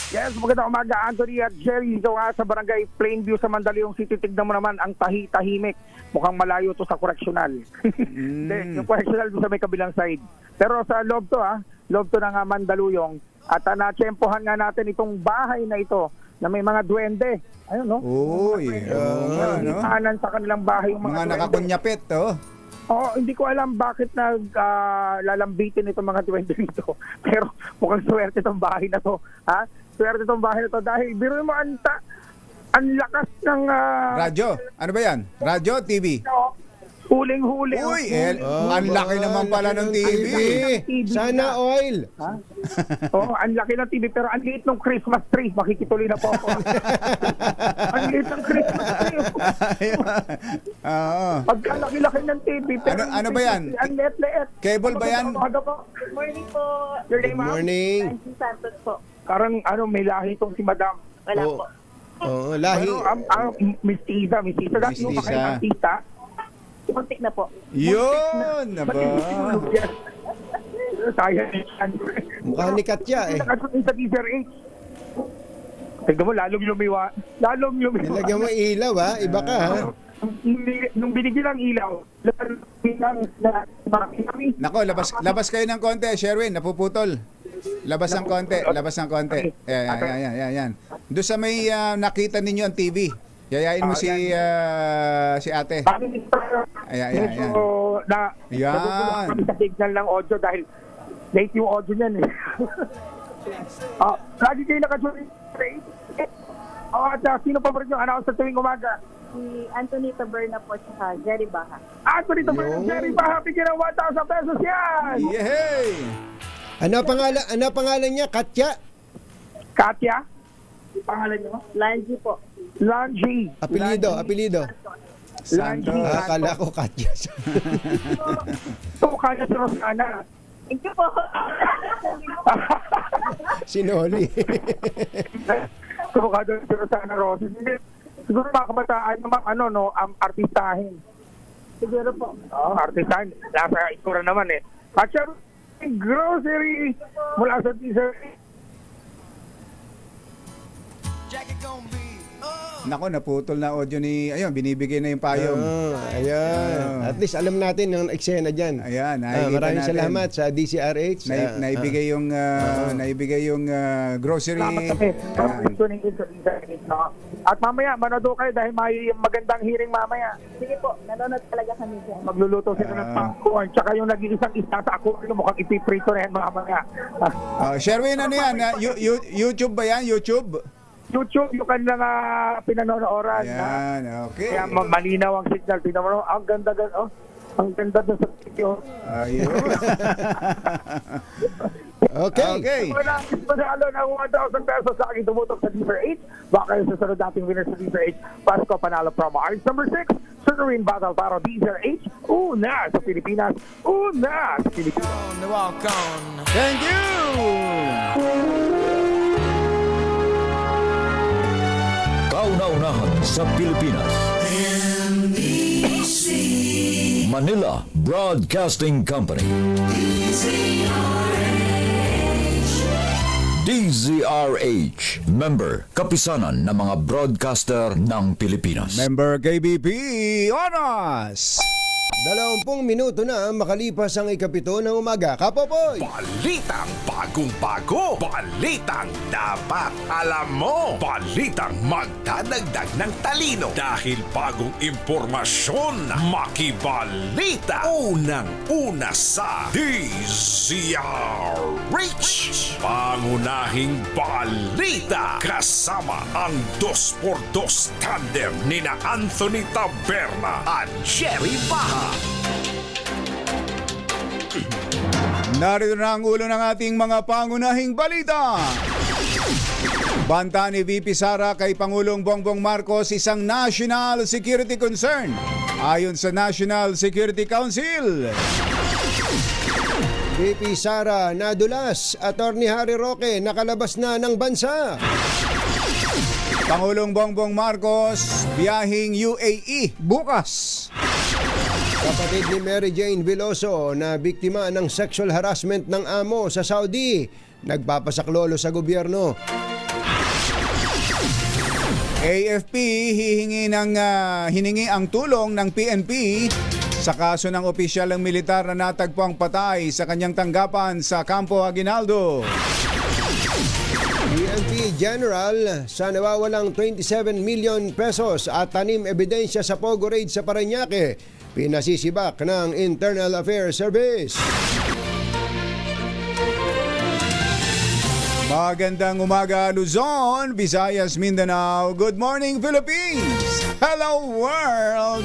Yes, magandang umaga, Anthony at Jerry. Dito nga sa barangay Plainview sa Mandaluyong City. Tignan mo naman ang tahimik. Mukhang malayo to sa correctional. Yung correctional doon sa may kabilang side. Pero sa loob to loob to ng Mandaluyong. At natsempohan nga natin itong bahay na ito na may mga duwende. Ayun, no? Uy, Ihanan sa kanilang bahay yung mga mga duwende. nakakunyapit, Hindi ko alam bakit lalambitin itong mga duwende nito. Pero mukhang swerte itong bahay na to. Swerte itong bahay na to dahil biro mo ang lakas ng... radyo. Ano ba yan? Radyo, TV? Huling-huli. Uy, ang laki naman pala ng TV. Sana oil. Ang laki ng TV pero ang liit ng Christmas tree. Makikituloy na po ako. Ang liit ng Christmas tree. Pagkalaki-laki ng TV. Pero ano ba yan? Ang liit-liit. Cable ba yan? Good morning po. Good morning. Nancy Santos po. Parang may lahi itong si Madam. Wala po. Lahi. Pero Miss Tisa. Dati yung makain ng tita. Muntik na po. Yun! Aba. Mukha ni Katya eh. Nakasunin sa Teaser 8. Tignan mo, lalong lumiwa. Nilagyan mo ilaw iba ka Nung binigyan ng ilaw, Nako, labas kayo ng konti, Sherwin, napuputol. Labas ng konti. Yan. Doon sa may nakita ninyo ang TV. Yayain mo si ate. Ayan. Yan. Kami sa signal ng audio dahil late yung audio niyan eh. Lagi kayo nakasunin. At sino pa ba rin yung announce sa tuwing umaga? Si Anthony Taberna po sa Jerry Baha. Anthony Taberna, Jerry Baha, bigyan ng 1,000 pesos yan! Yehey! Ano pangalan niya? Katya? Katya? Pangalan niyo? Lanji po. Lanji. Apelido. Santos. Akala ko Katya. Kanya si Rosana. Thank you po. Sinoli. Kumukha doon si Rosana Roses. Siguro mga kabataan naman, artistahin. Siguro po. Artistahin. Nasa isura naman eh. At siya, grocery mula sa Teaser. Nako, naputol na audio ni... Ayun, binibigay na yung payong. Ayan. At least alam natin yung eksena dyan. Ayan, nakikita maraming natin. salamat sa DCRH. Naibigay yung grocery. At mamaya, manood kayo dahil may magandang hearing mamaya. Sige po, nanonood talaga kami dyan. Magluluto sila ng popcorn. Tsaka yung nag-iisang isa sa ako, mukhang ipiprito na yan mamaya. Sherwin, ano yan? YouTube ba yan? YouTube, yung kanilang pinanonooran. Ayan, okay. Kaya malinaw ang signal. Tingnan mo, ang ganda doon sa video. Ayun. Okay. Wala ang panalo ng 1,000 pesos sa aking tumutok sa Teaser 8. Baka yung susunod nating winner sa Teaser 8. Pasko Panalo promo. Arts number 6, Sunurin Battle para Teaser 8. Una sa Pilipinas. Thank you! Kauna-unahan sa Pilipinas. Manila Broadcasting Company. DZRH, member, kapisanan ng mga broadcaster ng Pilipinas. Member KBP, oras! 20 minuto na makalipas ang ikapito ng umaga. Kapopoy! Balitang bagong-bago, balitang dapat alam mo, balitang magdadagdag ng talino dahil bagong impormasyon, makibalita, unang-una sa DZRH. Pangunahing balita kasama ang 2x2 tandem nina Anthony Taberna at Jerry Baha. Narito na ang ulo ng ating mga pangunahing balita. Banta ni VP Sara kay Pangulong Bongbong Marcos isang national security concern ayon sa National Security Council. VP Sara nadulas, Attorney Harry Roque nakalabas na ng bansa. Pangulong Bongbong Marcos biyahing UAE bukas. Kapatid ni Mary Jane Veloso na biktima ng sexual harassment ng amo sa Saudi, nagpapasaklolo sa gobyerno. AFP hiningi ang tulong ng PNP sa kaso ng opisyal ng militar na natagpuang patay sa kanyang tanggapan sa Campo Aguinaldo. PNP General sa nawawalang 27 million pesos at tanim ebidensya sa Pogo Raid sa Parañaque, pinasisibak ng Internal Affairs Service. Magandang umaga Luzon, Visayas, Mindanao. Good morning Philippines! Hello world!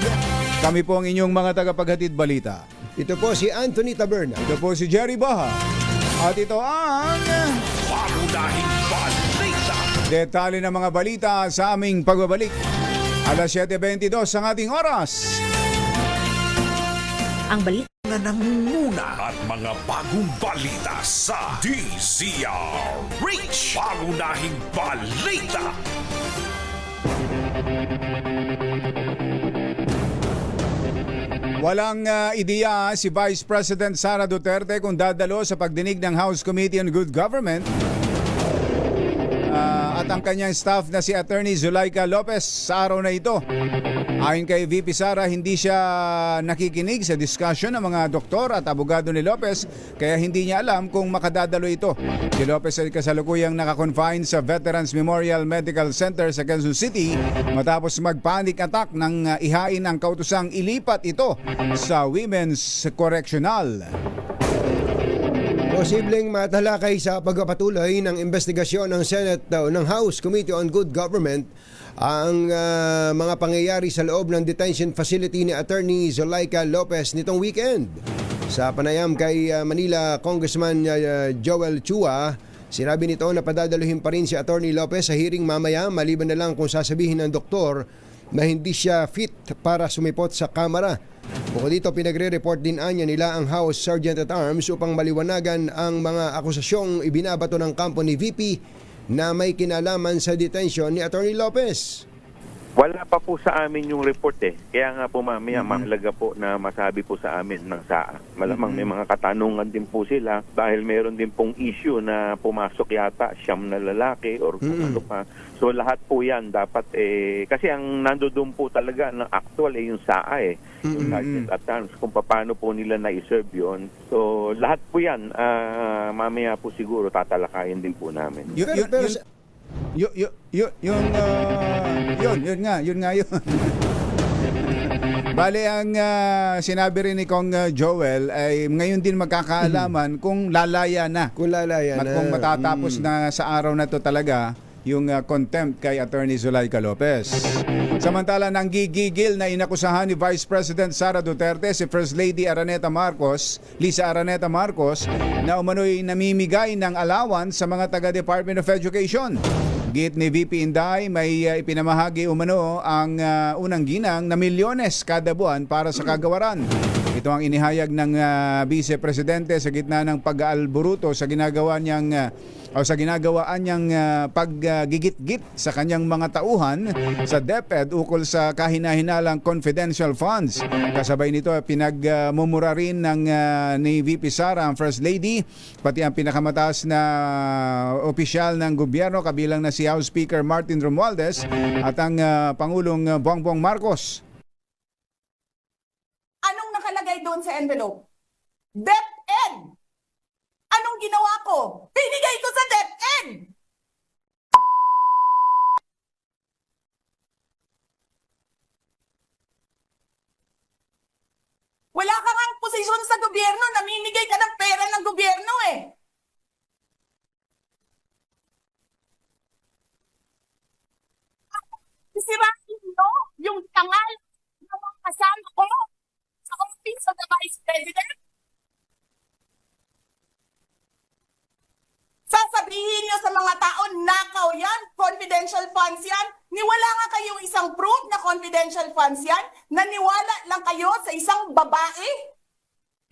Kami po ang inyong mga tagapaghatid balita. Ito po si Anthony Taberna. Ito po si Jerry Baha. At ito ang Pangunahing balita. detalye ng mga balita sa aming pagbabalik. Alas 7:22 ang ating oras. Ang balita Na nangunguna at mga bagong balita sa DZRH. Pangunahing balita. Walang ideya si Vice President Sara Duterte kung dadalo sa pagdinig ng House Committee on Good Government at ang kanyang staff na si Attorney Zulaika Lopez sa araw na ito. Ayon kay VP Sara, hindi siya nakikinig sa discussion ng mga doktor at abogado ni Lopez kaya hindi niya alam kung makadadalo ito. Si Lopez ay kasalukuyang nakakonfine sa Veterans Memorial Medical Center sa Quezon City matapos mag-panic attack nang ihain ang kautusang ilipat ito sa Women's Correctional. Posibleng matalakay sa pagpapatuloy ng investigasyon ng Senate o ng House Committee on Good Government ang mga pangyayari sa loob ng detention facility ni Attorney Zulaika Lopez nitong weekend. Sa panayam kay Manila Congressman Joel Chua, sinabi nito na padadaluhin pa rin si Attorney Lopez sa hearing mamaya maliban na lang kung sasabihin ng doktor na hindi siya fit para sumipot sa kamera. Bukod dito, pinagre-report din anya nila ang House Sergeant at Arms upang maliwanagan ang mga akusasyong ibinabato ng kampo ni VP na may kinalaman sa detention ni Attorney Lopez. Wala pa po sa amin yung report eh. Kaya nga po mamaya mahalaga po na masabi po sa amin ng SAA. Malamang may mga katanungan din po sila dahil meron din pong issue na pumasok yata siyam na lalaki or kung ano pa. So lahat po yan dapat kasi ang nandoon po talaga ng actual yung SAA yung Sergeant at Arms kung paano po nila na-serve yun. So lahat po yan mamaya po siguro tatalakayin din po namin. Yun nga. Bale, ang sinabi rin ni Kong Joel ay ngayon din magkakaalaman kung lalaya na. Kung matatapos na sa araw na to talaga yung contempt kay Attorney Zulaika Lopez. Samantala, nang gigigil na inakusahan ni Vice President Sara Duterte si First Lady Lisa Araneta Marcos na umano'y namimigay ng allowance sa mga taga-Department of Education. Git ni VP Inday, may ipinamahagi umano ang unang ginang na milyones kada buwan para sa kagawaran. Ito ang inihayag ng Vice Presidente sa gitna ng pag-aalburuto sa ginagawaan niyang paggigit-git sa kanyang mga tauhan sa DepEd ukol sa kahina-hinalang confidential funds. Kasabay nito pinagmumura rin ni VP Sara ang First Lady, pati ang pinakamataas na opisyal ng gobyerno kabilang na si House Speaker Martin Romualdez at ang Pangulong Bongbong Marcos. Anong nakalagay doon sa envelope? DepEd! Anong ginawa ko? Binigay ko sa DepEd! Wala ka ngang posisyon sa gobyerno, namimigay ka ng pera ng gobyerno eh. Sisirain nyo yung tangal ng mga kasama ko sa Office of the Vice President. Sasabihin nyo sa mga tao, nakaw yan, confidential funds yan. Niwala nga kayong isang proof na confidential funds yan. Naniwala lang kayo sa isang babae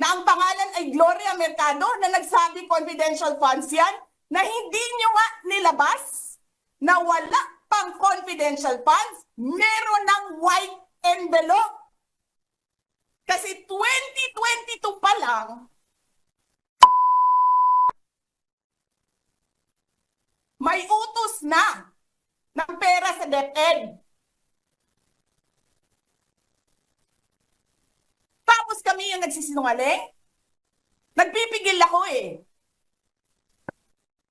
na ang pangalan ay Gloria Mercado na nagsabi confidential funds yan, na hindi nyo nga nilabas na wala pang confidential funds, meron ng white envelope. Kasi 2022 pa lang, may utos na ng pera sa DepEd. Tapos kami yung nagsisinungaling? Nagpipigil ako eh.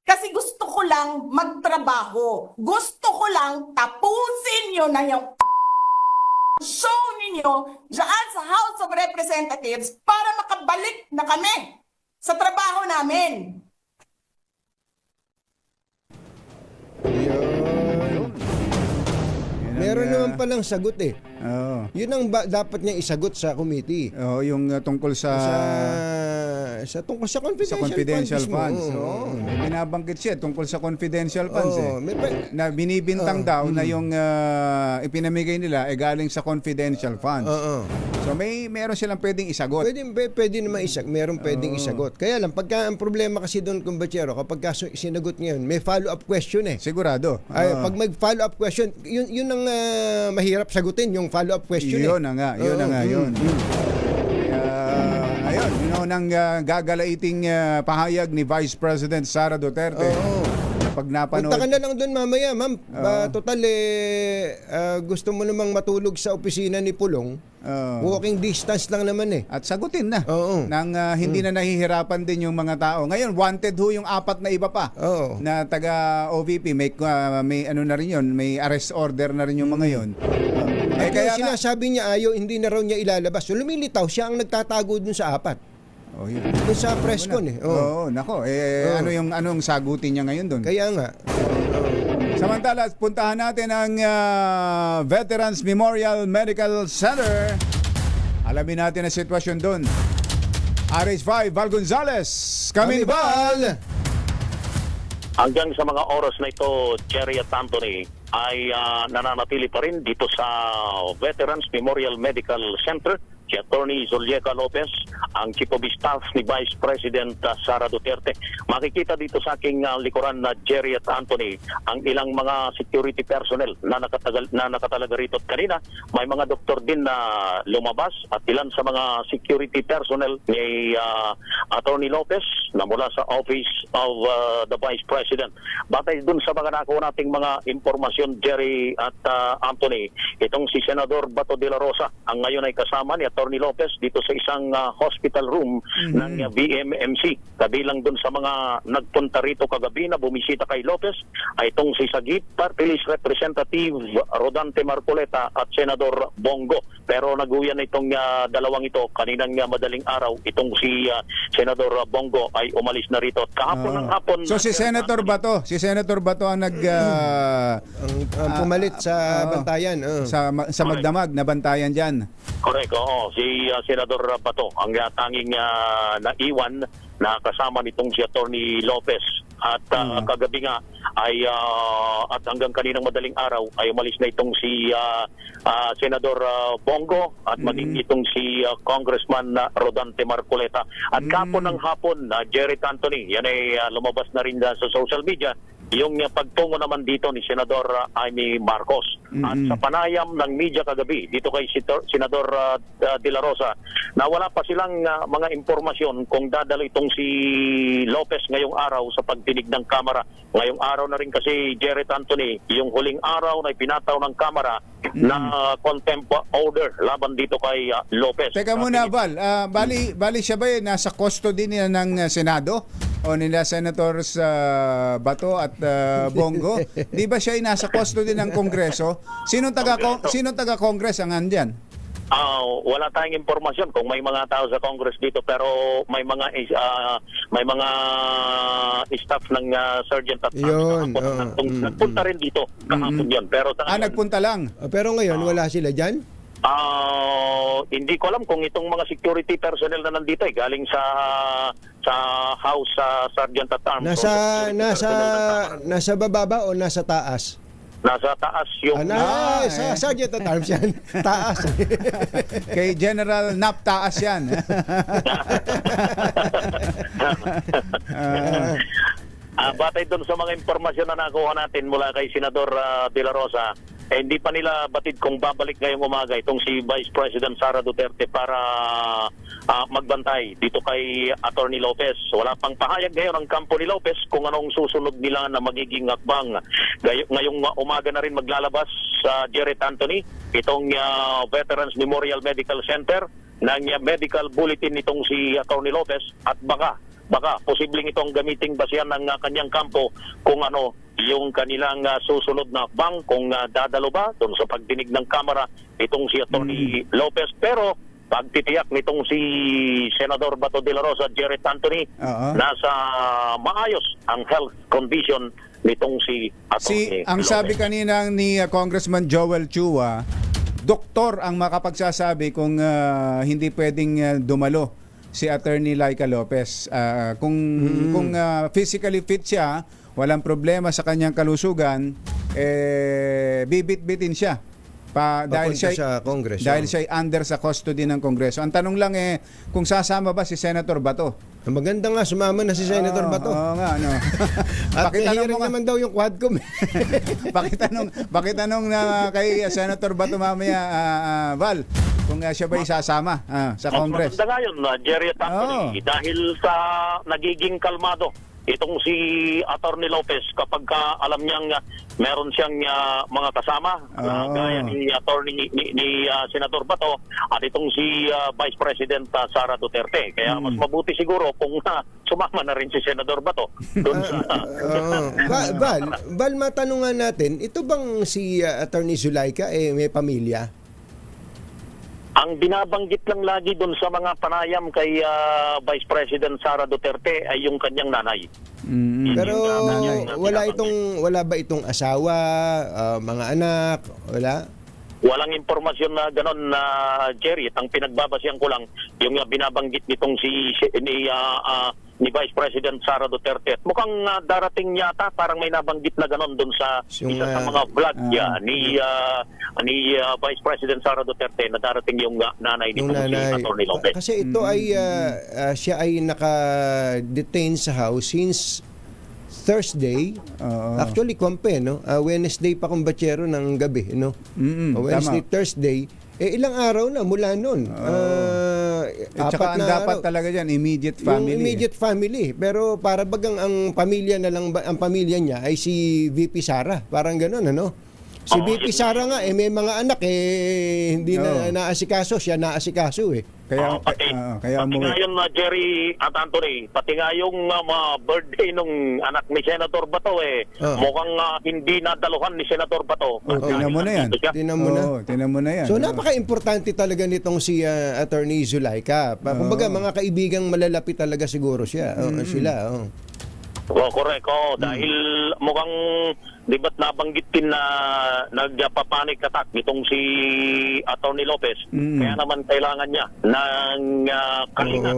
Kasi gusto ko lang magtrabaho. Gusto ko lang tapusin nyo na yung show ninyo dyan sa House of Representatives para makabalik na kami sa trabaho namin. Meron naman palang sagot eh. Oo. Yun ang dapat niya isagot sa committee. Oo, yung tungkol sa tungkol sa confidential, funds. Oo. May binabanggit siya tungkol sa confidential funds na binibintang daw na yung ipinamigay nila ay galing sa confidential funds. So meron silang pwedeng isagot. Pwede naman meron pwedeng isagot. Kaya lang pagka ang problema kasi doon kumbachero, kapag sinagot ngayon, may follow-up question eh. Sigurado. Pag may follow-up question, yun ang mahirap sagutin, yung follow-up question. Yun na nga. Ayun, yun ang gagalaiting pahayag ni Vice President Sara Duterte. Pag napanood. Punta ka na lang doon mamaya, ma'am. Total gusto mo namang matulog sa opisina ni Pulong. Walking distance lang naman eh. At sagutin na. Nang hindi na nahihirapan din yung mga tao. Ngayon, wanted ho yung 4 na iba pa na taga OVP. May ano na rin yun, may arrest order na rin yung mga yun. Kaya sinasabi niya hindi na raw niya ilalabas. So lumilitaw, siya ang nagtatago dun sa 4. Doon sa press con eh. Nako. Anong sagutin niya ngayon doon? Kaya nga. Samantala, puntahan natin ang Veterans Memorial Medical Center. Alamin natin ang sitwasyon doon. RH5, Val Gonzales. Kami Val! Hanggang sa mga oras na ito, Jerry at Anthony, ay nananatili pa rin dito sa Veterans Memorial Medical Center si Attorney Zulieca Lopez, ang Chief of Staff ni Vice President Sara Duterte. Makikita dito sa aking likuran na Jerry at Anthony ang ilang mga security personnel na nakatalaga rito. At kanina, may mga doktor din na lumabas at ilan sa mga security personnel ni Attorney Lopez na mula sa Office of the Vice President. Batay dun sa mga nakuha nating mga impormasyon, Jerry at Anthony, itong si Senador Bato de la Rosa ang ngayon ay kasama ni Attorney Lopez dito sa isang hospital room ng BMMC. Kabilang dun sa mga nagpunta rito kagabi na bumisita kay Lopez ay itong si Sagip Party List Representative Rodante Marcoleta at Senador Bongo. Pero naguyan itong dalawang ito kaninang madaling araw. Itong si Senador Bongo ay umalis na rito. Kahapon ng hapon. So si Senator Bato ang ang pumalit sa bantayan. Sa magdamag na bantayan dyan. Correct, oo. Si Senador Bato ang tanging naiwan na kasama nitong si Attorney Lopez. at kagabi nga ay at hanggang kaninang madaling araw ay umalis na itong si Senador Bongo at maging itong si Congressman Rodante Marcoleta. At kapon ng hapon, Jerry Anthony, yan ay lumabas na rin sa social media yung pagtungo naman dito ni Senador Amy Marcos. At sa panayam ng media kagabi dito kay Senador De La Rosa, na wala pa silang mga impormasyon kung dadalo itong si Lopez ngayong araw sa pagdinig ng Kamara. Ngayong araw na rin kasi, Jerry Anthony, yung huling araw na ipinataw ng Kamara na contempt order laban dito kay Lopez. Teka muna, Val. Bali siya ba nasa custody niya ng Senado? O nila Senators Bato at Bongo? Di ba siya ay nasa custody ng Kongreso? Sinong taga-Congress ang andyan? Wala tayong impormasyon kung may mga tao sa Congress dito, pero may mga staff ng Sergeant at nagpunta rin dito kahapon yun. Pero nagpunta lang. Pero ngayon wala sila dyan? Hindi ko alam kung itong mga security personnel na nandito ay galing sa House Sergeant at Arms. Nasa baba ba o nasa taas? Nasa taas yung... sa Sergeant at Arms yan. Taas. Kay General Nap taas yan. Batay doon sa mga impormasyon na nakuha natin mula kay Senador De La Rosa, hindi pa nila batid kung babalik ngayong umaga itong si Vice President Sara Duterte para magbantay dito kay Attorney Lopez. Wala pang pahayag ngayon ang kampo ni Lopez kung anong susunod nila na magiging hakbang. Ngayong umaga na rin maglalabas sa Jerry Anthony itong Veterans Memorial Medical Center ng medical bulletin nitong si Attorney Lopez, at baka posibleng itong gamiting basihan ng kanyang kampo kung ano yung kanilang susunod na bang, kung dadalo ba doon sa pagdinig ng Kamara itong si Attorney Lopez. Pero pagtitiyak nitong si Senador Bato de la Rosa, Jerry Anthony, nasa maayos ang health condition nitong si Attorney ang Lopez. sabi kanina ni Congressman Joel Chua, doktor ang makapagsasabi kung hindi pwedeng dumalo si Attorney Laika Lopez. Kung physically fit siya, walang problema sa kanyang kalusugan, bibit-bitin siya. Dahil siya sa Congress. Dahil siya under sa custody ng Kongreso. Ang tanong lang kung sasama ba si Senator Bato? Maganda nga, sumama na si Senator Bato. Oo nga, no. At hearing naman daw yung Quadcom. Pakitanong na kay Senator Bato mamaya, Val, kung siya ba isasama sa Congress. Maganda nga yun, Jerry Anthony, dahil sa nagiging kalmado itong si Attorney Lopez kapag alam niyang meron siyang mga kasama gaya ni Attorney ni Senator Bato at itong si Vice President Sara Duterte. Kaya mas mabuti siguro kung sumama na rin si Senador Bato doon sa Val, matanungan natin, ito bang si Attorney Zulaika may pamilya? Ang binabanggit lang lagi doon sa mga panayam kay Vice President Sara Duterte ay yung kanyang nanay. Pero wala ba itong asawa, mga anak, wala? Walang impormasyon na gano'n na Jerry. Ang pinagbabasihan ko lang yung binabanggit nitong ni Vice President Sara Duterte. Mukhang darating yata, parang may nabanggit na gano'n doon sa isa sa mga vlog ni Vice President Sara Duterte na darating yung nanay nitong si Attorney Lopez. Kasi ito ay siya ay naka-detain sa house since Thursday. Actually, Wednesday pa kung batsero ng gabi, no? Wednesday, Thursday. Ilang araw na mula nun. Tsaka ang dapat talaga dyan, immediate family. Yung immediate family. Pero para bagang ang pamilya na lang, ang pamilya niya ay si VP Sara. Parang gano'n, ano? Si VP Sara nga, may mga anak, hindi na naasikaso. Siya naasikaso, Pati nga yun, Jerry at Anthony, pati nga yung birthday nung anak ni Senator Bato, mukhang hindi nadaluhan ni Senator Bato. Tinan mo na yan. Tinan mo na yan. So napaka-importante talaga nitong si Attorney Zulaika. Kumbaga, mga kaibigang malalapit talaga siguro siya. Sila. Correct. Dahil mukhang di ba't nabanggit din na nagpapanic attack nitong si Atty. Lopez? Kaya naman kailangan niya ng kalinga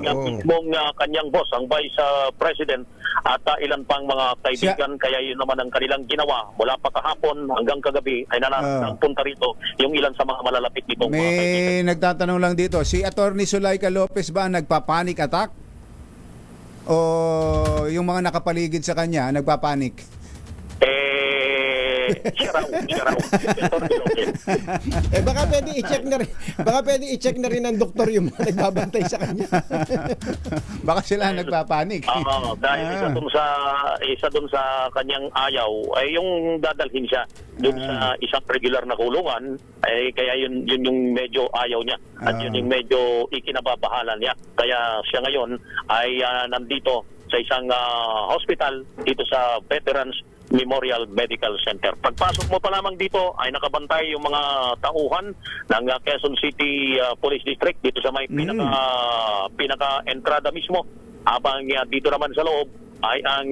ng mismong kanyang boss, ang Vice President, at ilan pang mga kaibigan. Kaya yun naman ang kanilang ginawa mula pa kahapon hanggang kagabi ay punta rito yung ilan sa mga malalapit nitong mga kaibigan. May nagtatanong lang dito, si Atty. Zuleika Lopez ba nagpa-panic attack? O yung mga nakapaligid sa kanya nagpa-panic? Siya raw. Baka pwede i-check na rin ng doktor yung mga nagbabantay sa kanya. Baka sila nagpapanik. Dahil isa dun sa kanyang ayaw ay yung dadalhin siya dun sa isang regular na kulungan, ay kaya yun yung medyo ayaw niya at yun yung medyo ikinababahala niya. Kaya siya ngayon ay nandito sa isang hospital dito sa Veterans Memorial Medical Center. Pagpasok mo pa lamang dito ay nakabantay yung mga tauhan ng Quezon City Police District dito sa may pinaka-entrada mismo. Habang dito naman sa loob ay ang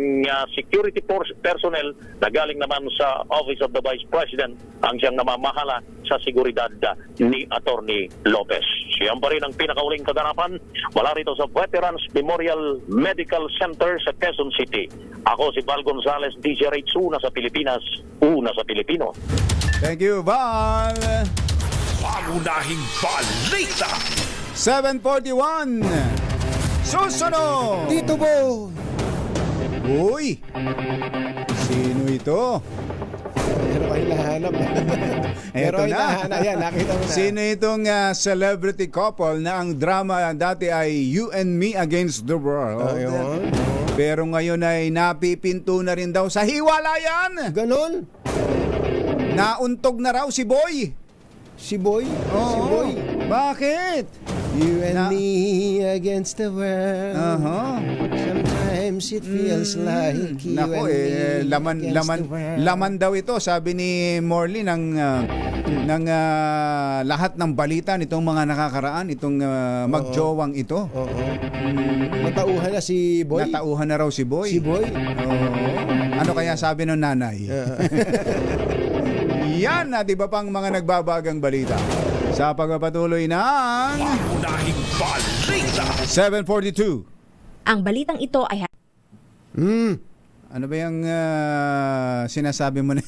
security personnel na galing naman sa Office of the Vice President ang siyang namamahala sa seguridad ni Atty. Lopez. Siya pa rin ang pinakauling kaganapan mula rito sa Veterans Memorial Medical Center sa Quezon City. Ako si Val Gonzales, DZRH, una sa Pilipinas, una sa Pilipino. Thank you, Val! Pangunahing balita! 7:41. Susunod! Dito po! Uy! Sino ito? Pero kayo nahanap. Eto na. Yan, nakita mo na. Sino itong celebrity couple na ang drama dati ay You and Me Against the World? Pero ngayon ay napipinto na rin daw sa hiwalayan. Ganon? Nauntog na raw si Boy. Si Boy? Oo. Si Boy? Bakit? You and me against the world. Sometimes it feels like you Nako, and me against the world. laman daw ito, sabi ni Morley ng lahat ng balita nitong mga nakakaraan, itong magjowang ito. Natauhan na si Boy? Natauhan na raw si Boy. Si Boy? Ano kaya sabi ng nanay? Yan na, di ba pang mga nagbabagang balita? Sa pagpapatuloy ng Pangunahing balita! 7:42. Ang balitang ito ay Ano ba yung sinasabi mo na?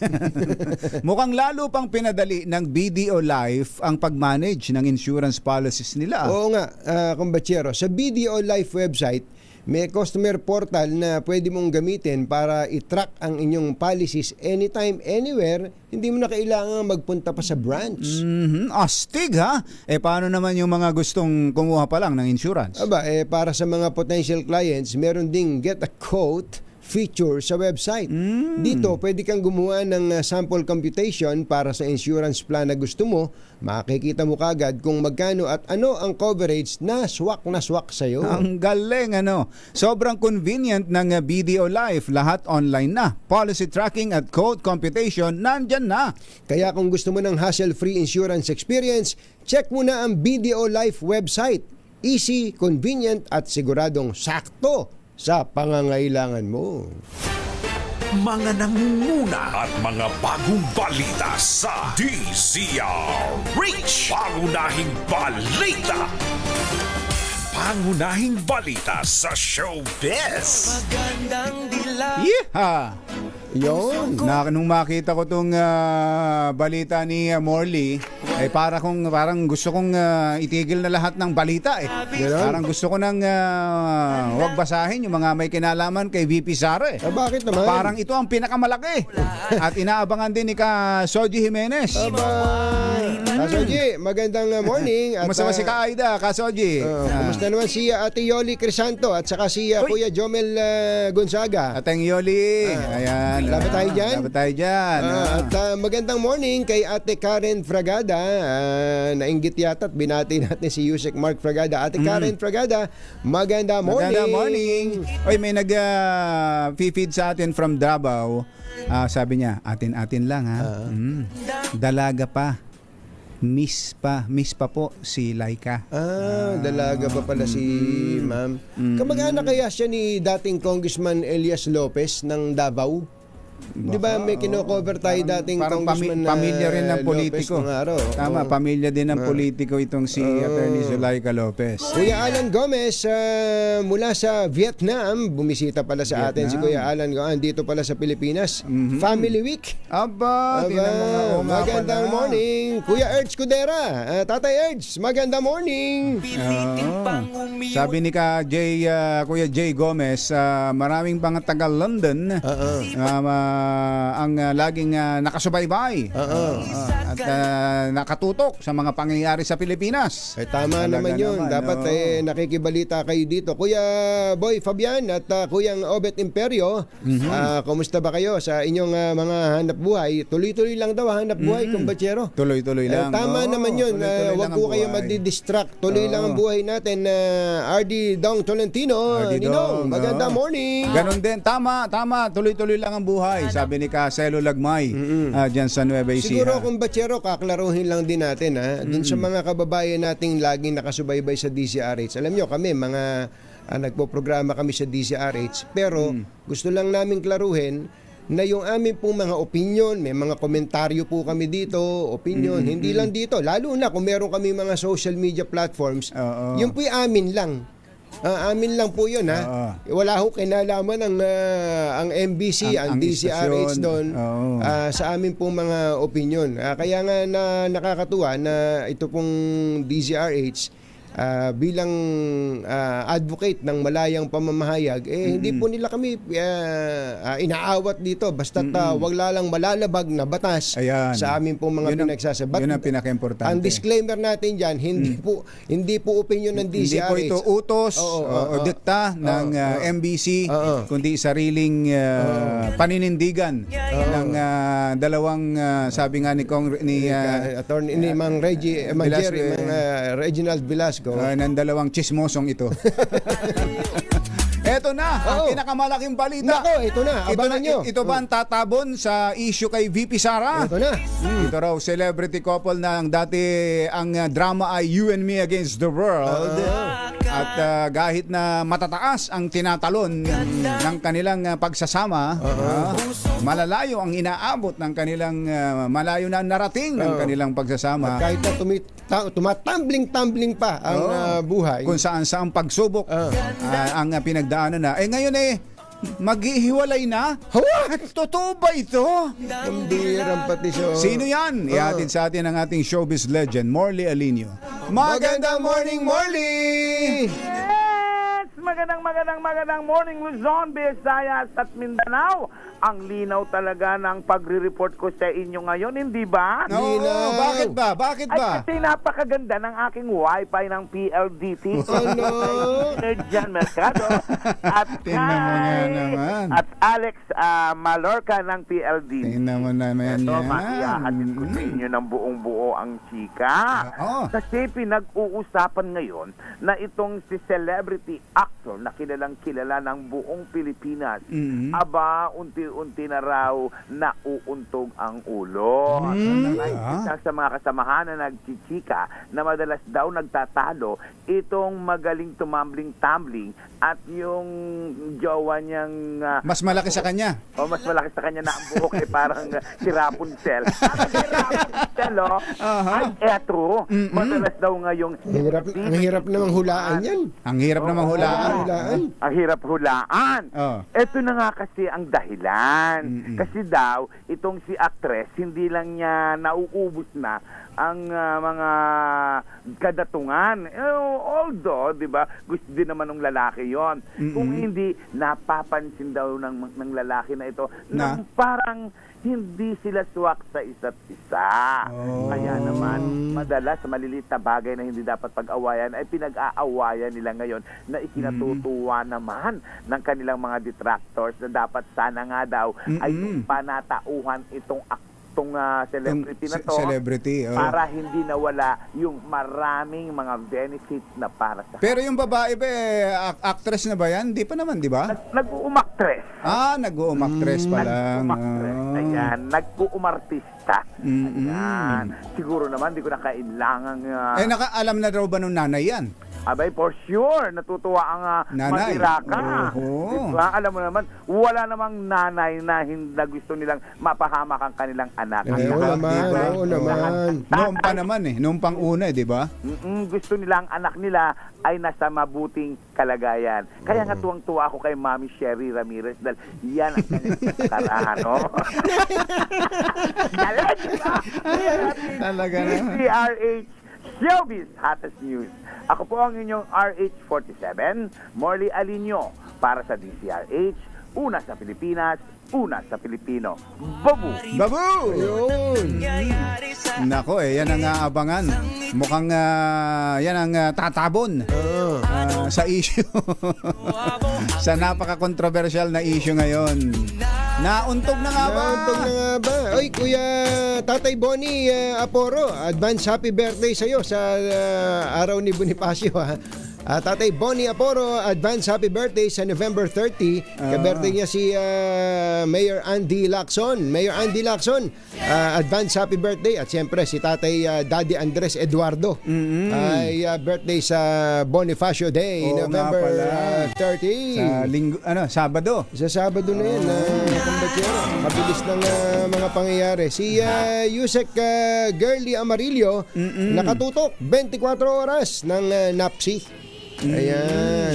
Mukhang lalo pang pinadali ng BDO Life ang pag-manage ng insurance policies nila. Oo nga, kumbachero. Sa BDO Life website, may customer portal na pwede mong gamitin para i-track ang inyong policies anytime, anywhere. Hindi mo na kailangan magpunta pa sa branch. Astig ha? Paano naman yung mga gustong kumuha pa lang ng insurance? Para sa mga potential clients, meron ding get a quote feature sa website. Dito, pwede kang gumawa ng sample computation para sa insurance plan na gusto mo. Makikita mo kagad kung magkano at ano ang coverage na swak sa'yo. Ang galing, ano? Sobrang convenient ng BDO Life. Lahat online na. Policy tracking at quote computation, nandyan na. Kaya kung gusto mo ng hassle-free insurance experience, check mo na ang BDO Life website. Easy, convenient at siguradong sakto sa pangangailangan mo. Mga nangunguna at mga bagong balita sa DZRH. Pangunahing balita. Pangunahing balita sa showbiz. Magandang dilaw. Yeeha! Yun. Nung makita ko tong balita ni Morley, parang gusto kong itigil na lahat ng balita eh. Parang gusto ko nang wag basahin yung mga may kinalaman kay VP Sara eh. Bakit naman? Parang ito ang pinakamalaki. At inaabangan din ni Soji Jimenez. Soji, magandang morning. Kumusta ba si Ka-Aida, Soji? Kumusta naman si Ate Yoli Crisanto at saka si Kuya Jomel Gonzaga? Ateng Yoli. Ayan. Labat tayo dyan. Labat tayo dyan. At magandang morning kay Ate Karen Fragada. Nainggit yata at binati natin si Yusek Mark Fragada. Ate Karen Fragada, magandang morning. Magandang morning. Oy, may nag-feed sa atin from Davao. Sabi niya, atin-atin lang ha. Dalaga pa. Miss pa po si Laika. Dalaga pa pala si ma'am. Kamag-anak kaya siya ni dating Congressman Elias Lopez ng Davao? Di ba may kino-cover tayo dating Parang Congressman pamilya rin ng Lopez politiko. nung araw. Tama, Oo. pamilya din ng politiko itong si Attorney Zulaika Lopez. Kuya Alan Gomez mula sa Vietnam, bumisita pala sa atin si Kuya Alan dito pala sa Pilipinas. Family Week. Aba, magandang morning. Kuya Erds Cudera, Tatay Erds, magandang morning. Sabi ni Kuya Jay Gomez, maraming mga taga London ang laging nakasubaybay at nakatutok sa mga pangyayari sa Pilipinas. Tama naman yun. Dapat nakikibalita kayo dito. Kuya Boy Fabian at Kuyang Obet Imperio, kumusta ba kayo sa inyong mga hanap buhay? Tuloy-tuloy lang daw hanap buhay, kumbatsero. Tuloy-tuloy lang. Tama naman yun. Huwag ko kayo madidistract. Tuloy lang ang buhay natin. RD Dong Tolentino, Ninong, magandang morning. Ganon din. Tama. Tuloy-tuloy lang ang buhay. Sabi ni Caselo Lagmay dyan sa Nueva Ecija. Siguro kumbatsero, kaklaruhin lang din natin dun sa mga kababayan nating laging nakasubaybay sa DCRH. Alam nyo kami, mga nagpo-programa kami sa DCRH, pero gusto lang namin klaruhin na yung amin pong mga opinion, may mga komentaryo po kami dito, opinion, hindi lang dito, lalo na kung meron kami mga social media platforms, yun po yung amin lang. Amin lang po yun Wala ho kinalaman ang MBC, ang DCRH doon sa amin pong mga opinion. Kaya nga nakakatuwa na ito pong DCRH bilang advocate ng malayang pamamahayag, hindi po nila kami inaawat dito basta't wag lang malalabag na batas sa amin po mga pinagsasabat. Yun ang pinaka-importante. Ang disclaimer natin dyan, hindi po opinion ng DCRH. Hindi po ito utos o dikta ng MBC, kundi sariling paninindigan ng dalawang sabi nga ni Attorney ni Mang Reginald Velasco ng dalawang chismosong ito. Eto na, ang pinakamalaking balita. Nako, ito na, abangan nyo. Ito ba ang tatabon sa issue kay VP Sara? Ito na. Ito raw, celebrity couple na ang dati ang drama ay You and Me Against the World. At kahit na matataas ang tinatalon ng kanilang pagsasama, malalayo ang inaabot ng kanilang malayo na narating ng kanilang pagsasama. At kahit na tumatambling-tambling pa ang buhay. Kung saan-saan pagsubok ang pinagdaanan na. Ngayon maghihiwalay na? Totoo ba ito? Pambirang pati siya. Sino yan? Ihatid sa atin ang ating showbiz legend, Morley Alinio. Magandang morning, Morley! Yes! Magandang morning, Luzon, Visayas at Mindanao. Ang linaw talaga ng pagre-report ko sa inyo ngayon, hindi ba? No, bakit ba? Ay, kasi napakaganda ng aking wifi ng PLDT. Jan Mercado. At at Alex Malorca ng PLDT. Tingnan mo naman yan. Ito, maiahatid ko sa inyo ng buong buo ang chika. Kasi pinag-uusapan ngayon na itong si celebrity actor na kilalang kilala ng buong Pilipinas, aba, unti-unti na raw nauuntog ang ulo. Isa sa mga kasamahan na nagchichika na madalas daw nagtatalo itong magaling tumambling-tumbling at yung jowa niyang mas malaki sa kanya. Mas malaki sa kanya na ang buhok ay parang si Rapunzel. Si Rapunzel, ay eto, madalas daw ngayong ang hirap namang hulaan yan. Ang hirap namang hulaan. Ang hirap hulaan. Ito na nga kasi ang dahilan. Kasi daw, itong si actress, hindi lang niya nauubos na ang mga kadatungan. Although, di ba, gusto din naman ng lalaki yon. Kung hindi, napapansin daw ng lalaki na ito na parang hindi sila swak sa isa't isa. Kaya naman, madalas sa maliliit na bagay na hindi dapat pag-awayan ay pinag-aawayan nila ngayon na ikinatutuwa naman ng kanilang mga detractors na dapat sana nga daw ay panatauhan itong celebrity na to para hindi nawala yung maraming mga benefits na para sa Pero yung babae ba, actress na ba yan? Di pa naman, di ba? Nag-uumaktres. Nag-uumaktres pa lang. Ayan, nag-uumartista. Ayan. Siguro naman, di ko na kailangan... nakaalam na raw ba nung nanay yan? Abay, for sure, natutuwa ang Nanay. mag-iraka. Oo. Diba? Alam mo naman, wala namang nanay na hindi gusto nilang mapahamak ang kanilang anak. Oo naman. Noong pa naman noong pang una, di ba? Gusto nila ang anak nila ay nasa mabuting kalagayan. Kaya nga tuwang-tuwa ako kay Mami Sherry Ramirez dahil yan ang kanyang karaan, no? Talaga na. DZRH Showbiz Hottest News. Ako po ang inyong RH47, Morley Alinio, para sa DZRH, una sa Pilipinas, una sa Pilipino. Babu! Babu! Nako yan ang aabangan. Mukhang yan ang tatabon sa issue. Sa napaka-controversial na issue ngayon. Nauntog na nga ba? Oy, Kuya Tatay Bonnie Aporo, advance happy birthday sa'yo sa araw ni Bonifacio, ha? Tatay Bonnie Aporo, advance happy birthday sa November 30. Ka-birthday niya si Mayor Andy Lacson. Mayor Andy Lacson, advance happy birthday. At siyempre si Tatay Daddy Andres Eduardo ay birthday sa Bonifacio Day, November 30. Sa linggo, Sabado. Sa Sabado na yan. Mabilis ng mga pangyayari. Si Yusek Girly Amarillo, nakatutok 24 oras ng NAPSI. Ayan.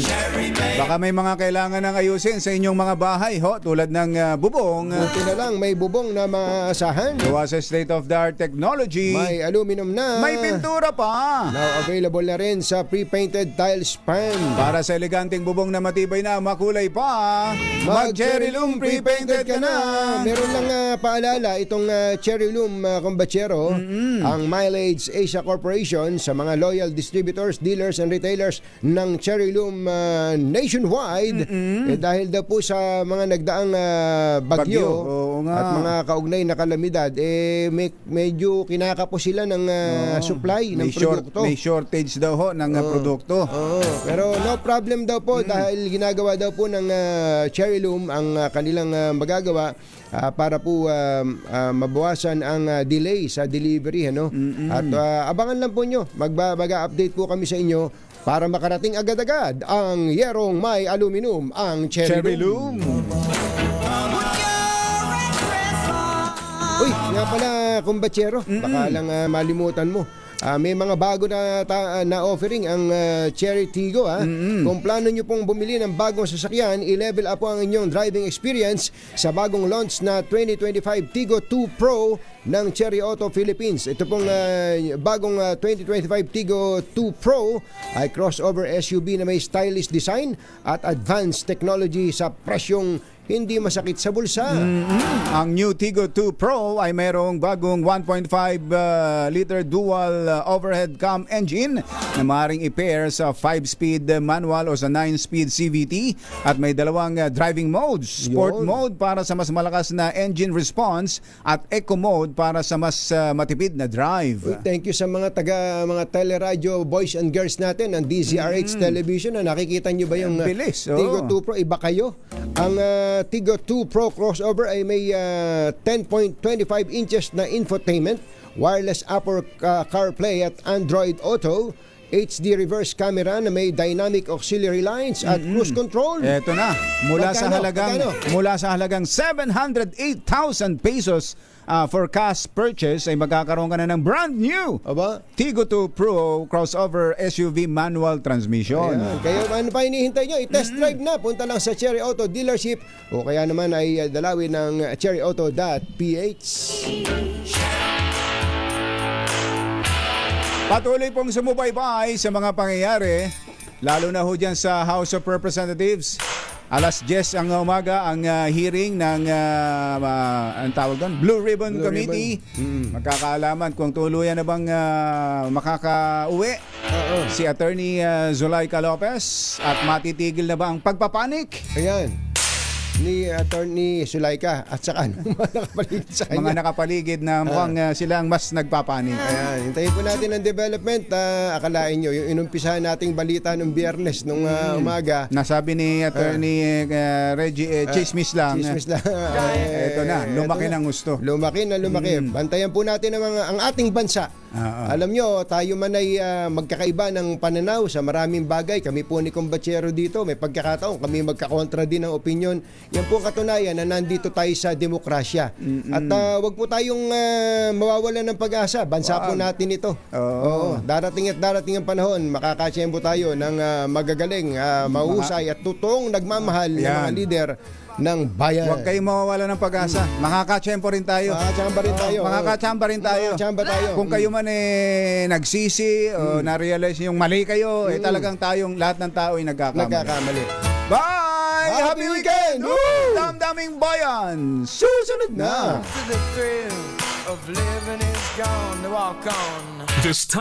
Baka may mga kailangan ng ayusin sa inyong mga bahay, tulad ng bubong. Buti na lang, may bubong na maasahan. Gawa sa state-of-the-art technology. May aluminum na. May pintura pa. Now available na rin sa pre-painted tile span. Para sa eleganteng bubong na matibay na makulay pa, mag-Cherry Loom pre-painted ka na. Meron lang paalala, itong Cherry Loom Combachero, ang Mileage Asia Corporation sa mga loyal distributors, dealers, and retailers ng Cherry Loom nationwide, dahil daw po sa mga nagdaang bagyo at mga kaugnay na kalamidad, medyo kinakapo sila ng supply ng produkto. May shortage daw ng produkto. Pero no problem daw po dahil ginagawa daw po ng Cherry Loom ang kanilang magagawa para po mabawasan ang delay sa delivery, At abangan lang po nyo, mag-update po kami sa inyo para makarating agad-agad ang yerong may aluminum, ang Cherry Loom. Uy, nga pala, kumbachero, baka lang malimutan mo. May mga bago na offering ang Cherry Tigo, ha. Kung plano nyo pong bumili ng bagong sasakyan, i-level up po ang inyong driving experience sa bagong launch na 2025 Tigo 2 Pro ng Cherry Auto Philippines. Ito pong bagong 2025 Tigo 2 Pro ay crossover SUV na may stylish design at advanced technology sa presyong hindi masakit sa bulsa. Ang new Tigo 2 Pro ay mayroong bagong 1.5 liter dual overhead cam engine na maaaring i-pair sa 5-speed manual o sa 9-speed CVT at may dalawang driving modes. Sport mode para sa mas malakas na engine response at eco mode para sa mas matipid na drive. Thank you sa mga mga teleradyo boys and girls natin ng DZRH Television. Nakikita nyo ba yung Tigo 2 Pro? Iba kayo. Ang Tigo 2 Pro crossover ay may 10.25 inches na infotainment, wireless Apple CarPlay at Android Auto, HD reverse camera na may dynamic auxiliary lines at cruise control. Eto na, mula sa halagang 708,000 pesos for cash purchase ay magkakaroon ka na ng brand new Tigo 2 Pro crossover SUV manual transmission. Kaya ano pa hinihintay nyo? I-test drive na. Punta lang sa Cherry Auto dealership o kaya naman ay dalawin ng cherryauto.ph. Patuloy pong sumubaybay sa mga pangyayari, lalo na ho dyan sa House of Representatives. Alas 10 ang umaga ang hearing ng ang tawag doon, Blue Ribbon Committee. Magkakaalaman kung tuluyan na bang makakauwi si Attorney Zulaika Lopez at matitigil na ba ang pagpapanik. Ayan. ni Attorney Sulaika at saka ng mga nakapaligid sa kanya. Mga nakapaligid na mukhang silang mas nagpapanig. Ayan, hintayin po natin ang development. Akalain nyo, yung inumpisahan nating balita nung Biyernes, nung umaga. Nasabi ni Attorney Reggie, chismis lang. Chismis lang. Ito na, lumaki ng gusto. Lumaki na lumaki. Bantayan po natin ang ating bansa. Alam nyo, tayo man ay magkakaiba ng pananaw sa maraming bagay. Kami po ni Combachero dito, may pagkakataon, kami magkakontra din ng opinion. Yan po ang katunayan na nandito tayo sa demokrasya. At wag po tayong mawawalan ng pag-asa. Bansa po natin ito. Oo. Darating ang panahon, makakachembo tayo ng magagaling, mahusay at totoong nagmamahal ng mga lider ng bayan. Huwag kayong mawawala ng pag-asa. Makakachempo rin tayo. Makakachamba rin tayo. Makakachamba rin tayo. Makakachamba tayo. Kung kayo man nagsisi o na-realize yung mali kayo, talagang tayong lahat ng tao ay nagkakamali. Bye! Happy weekend! Damdaming bayan! Susunod na! The thrill of living is gone to walk on. This time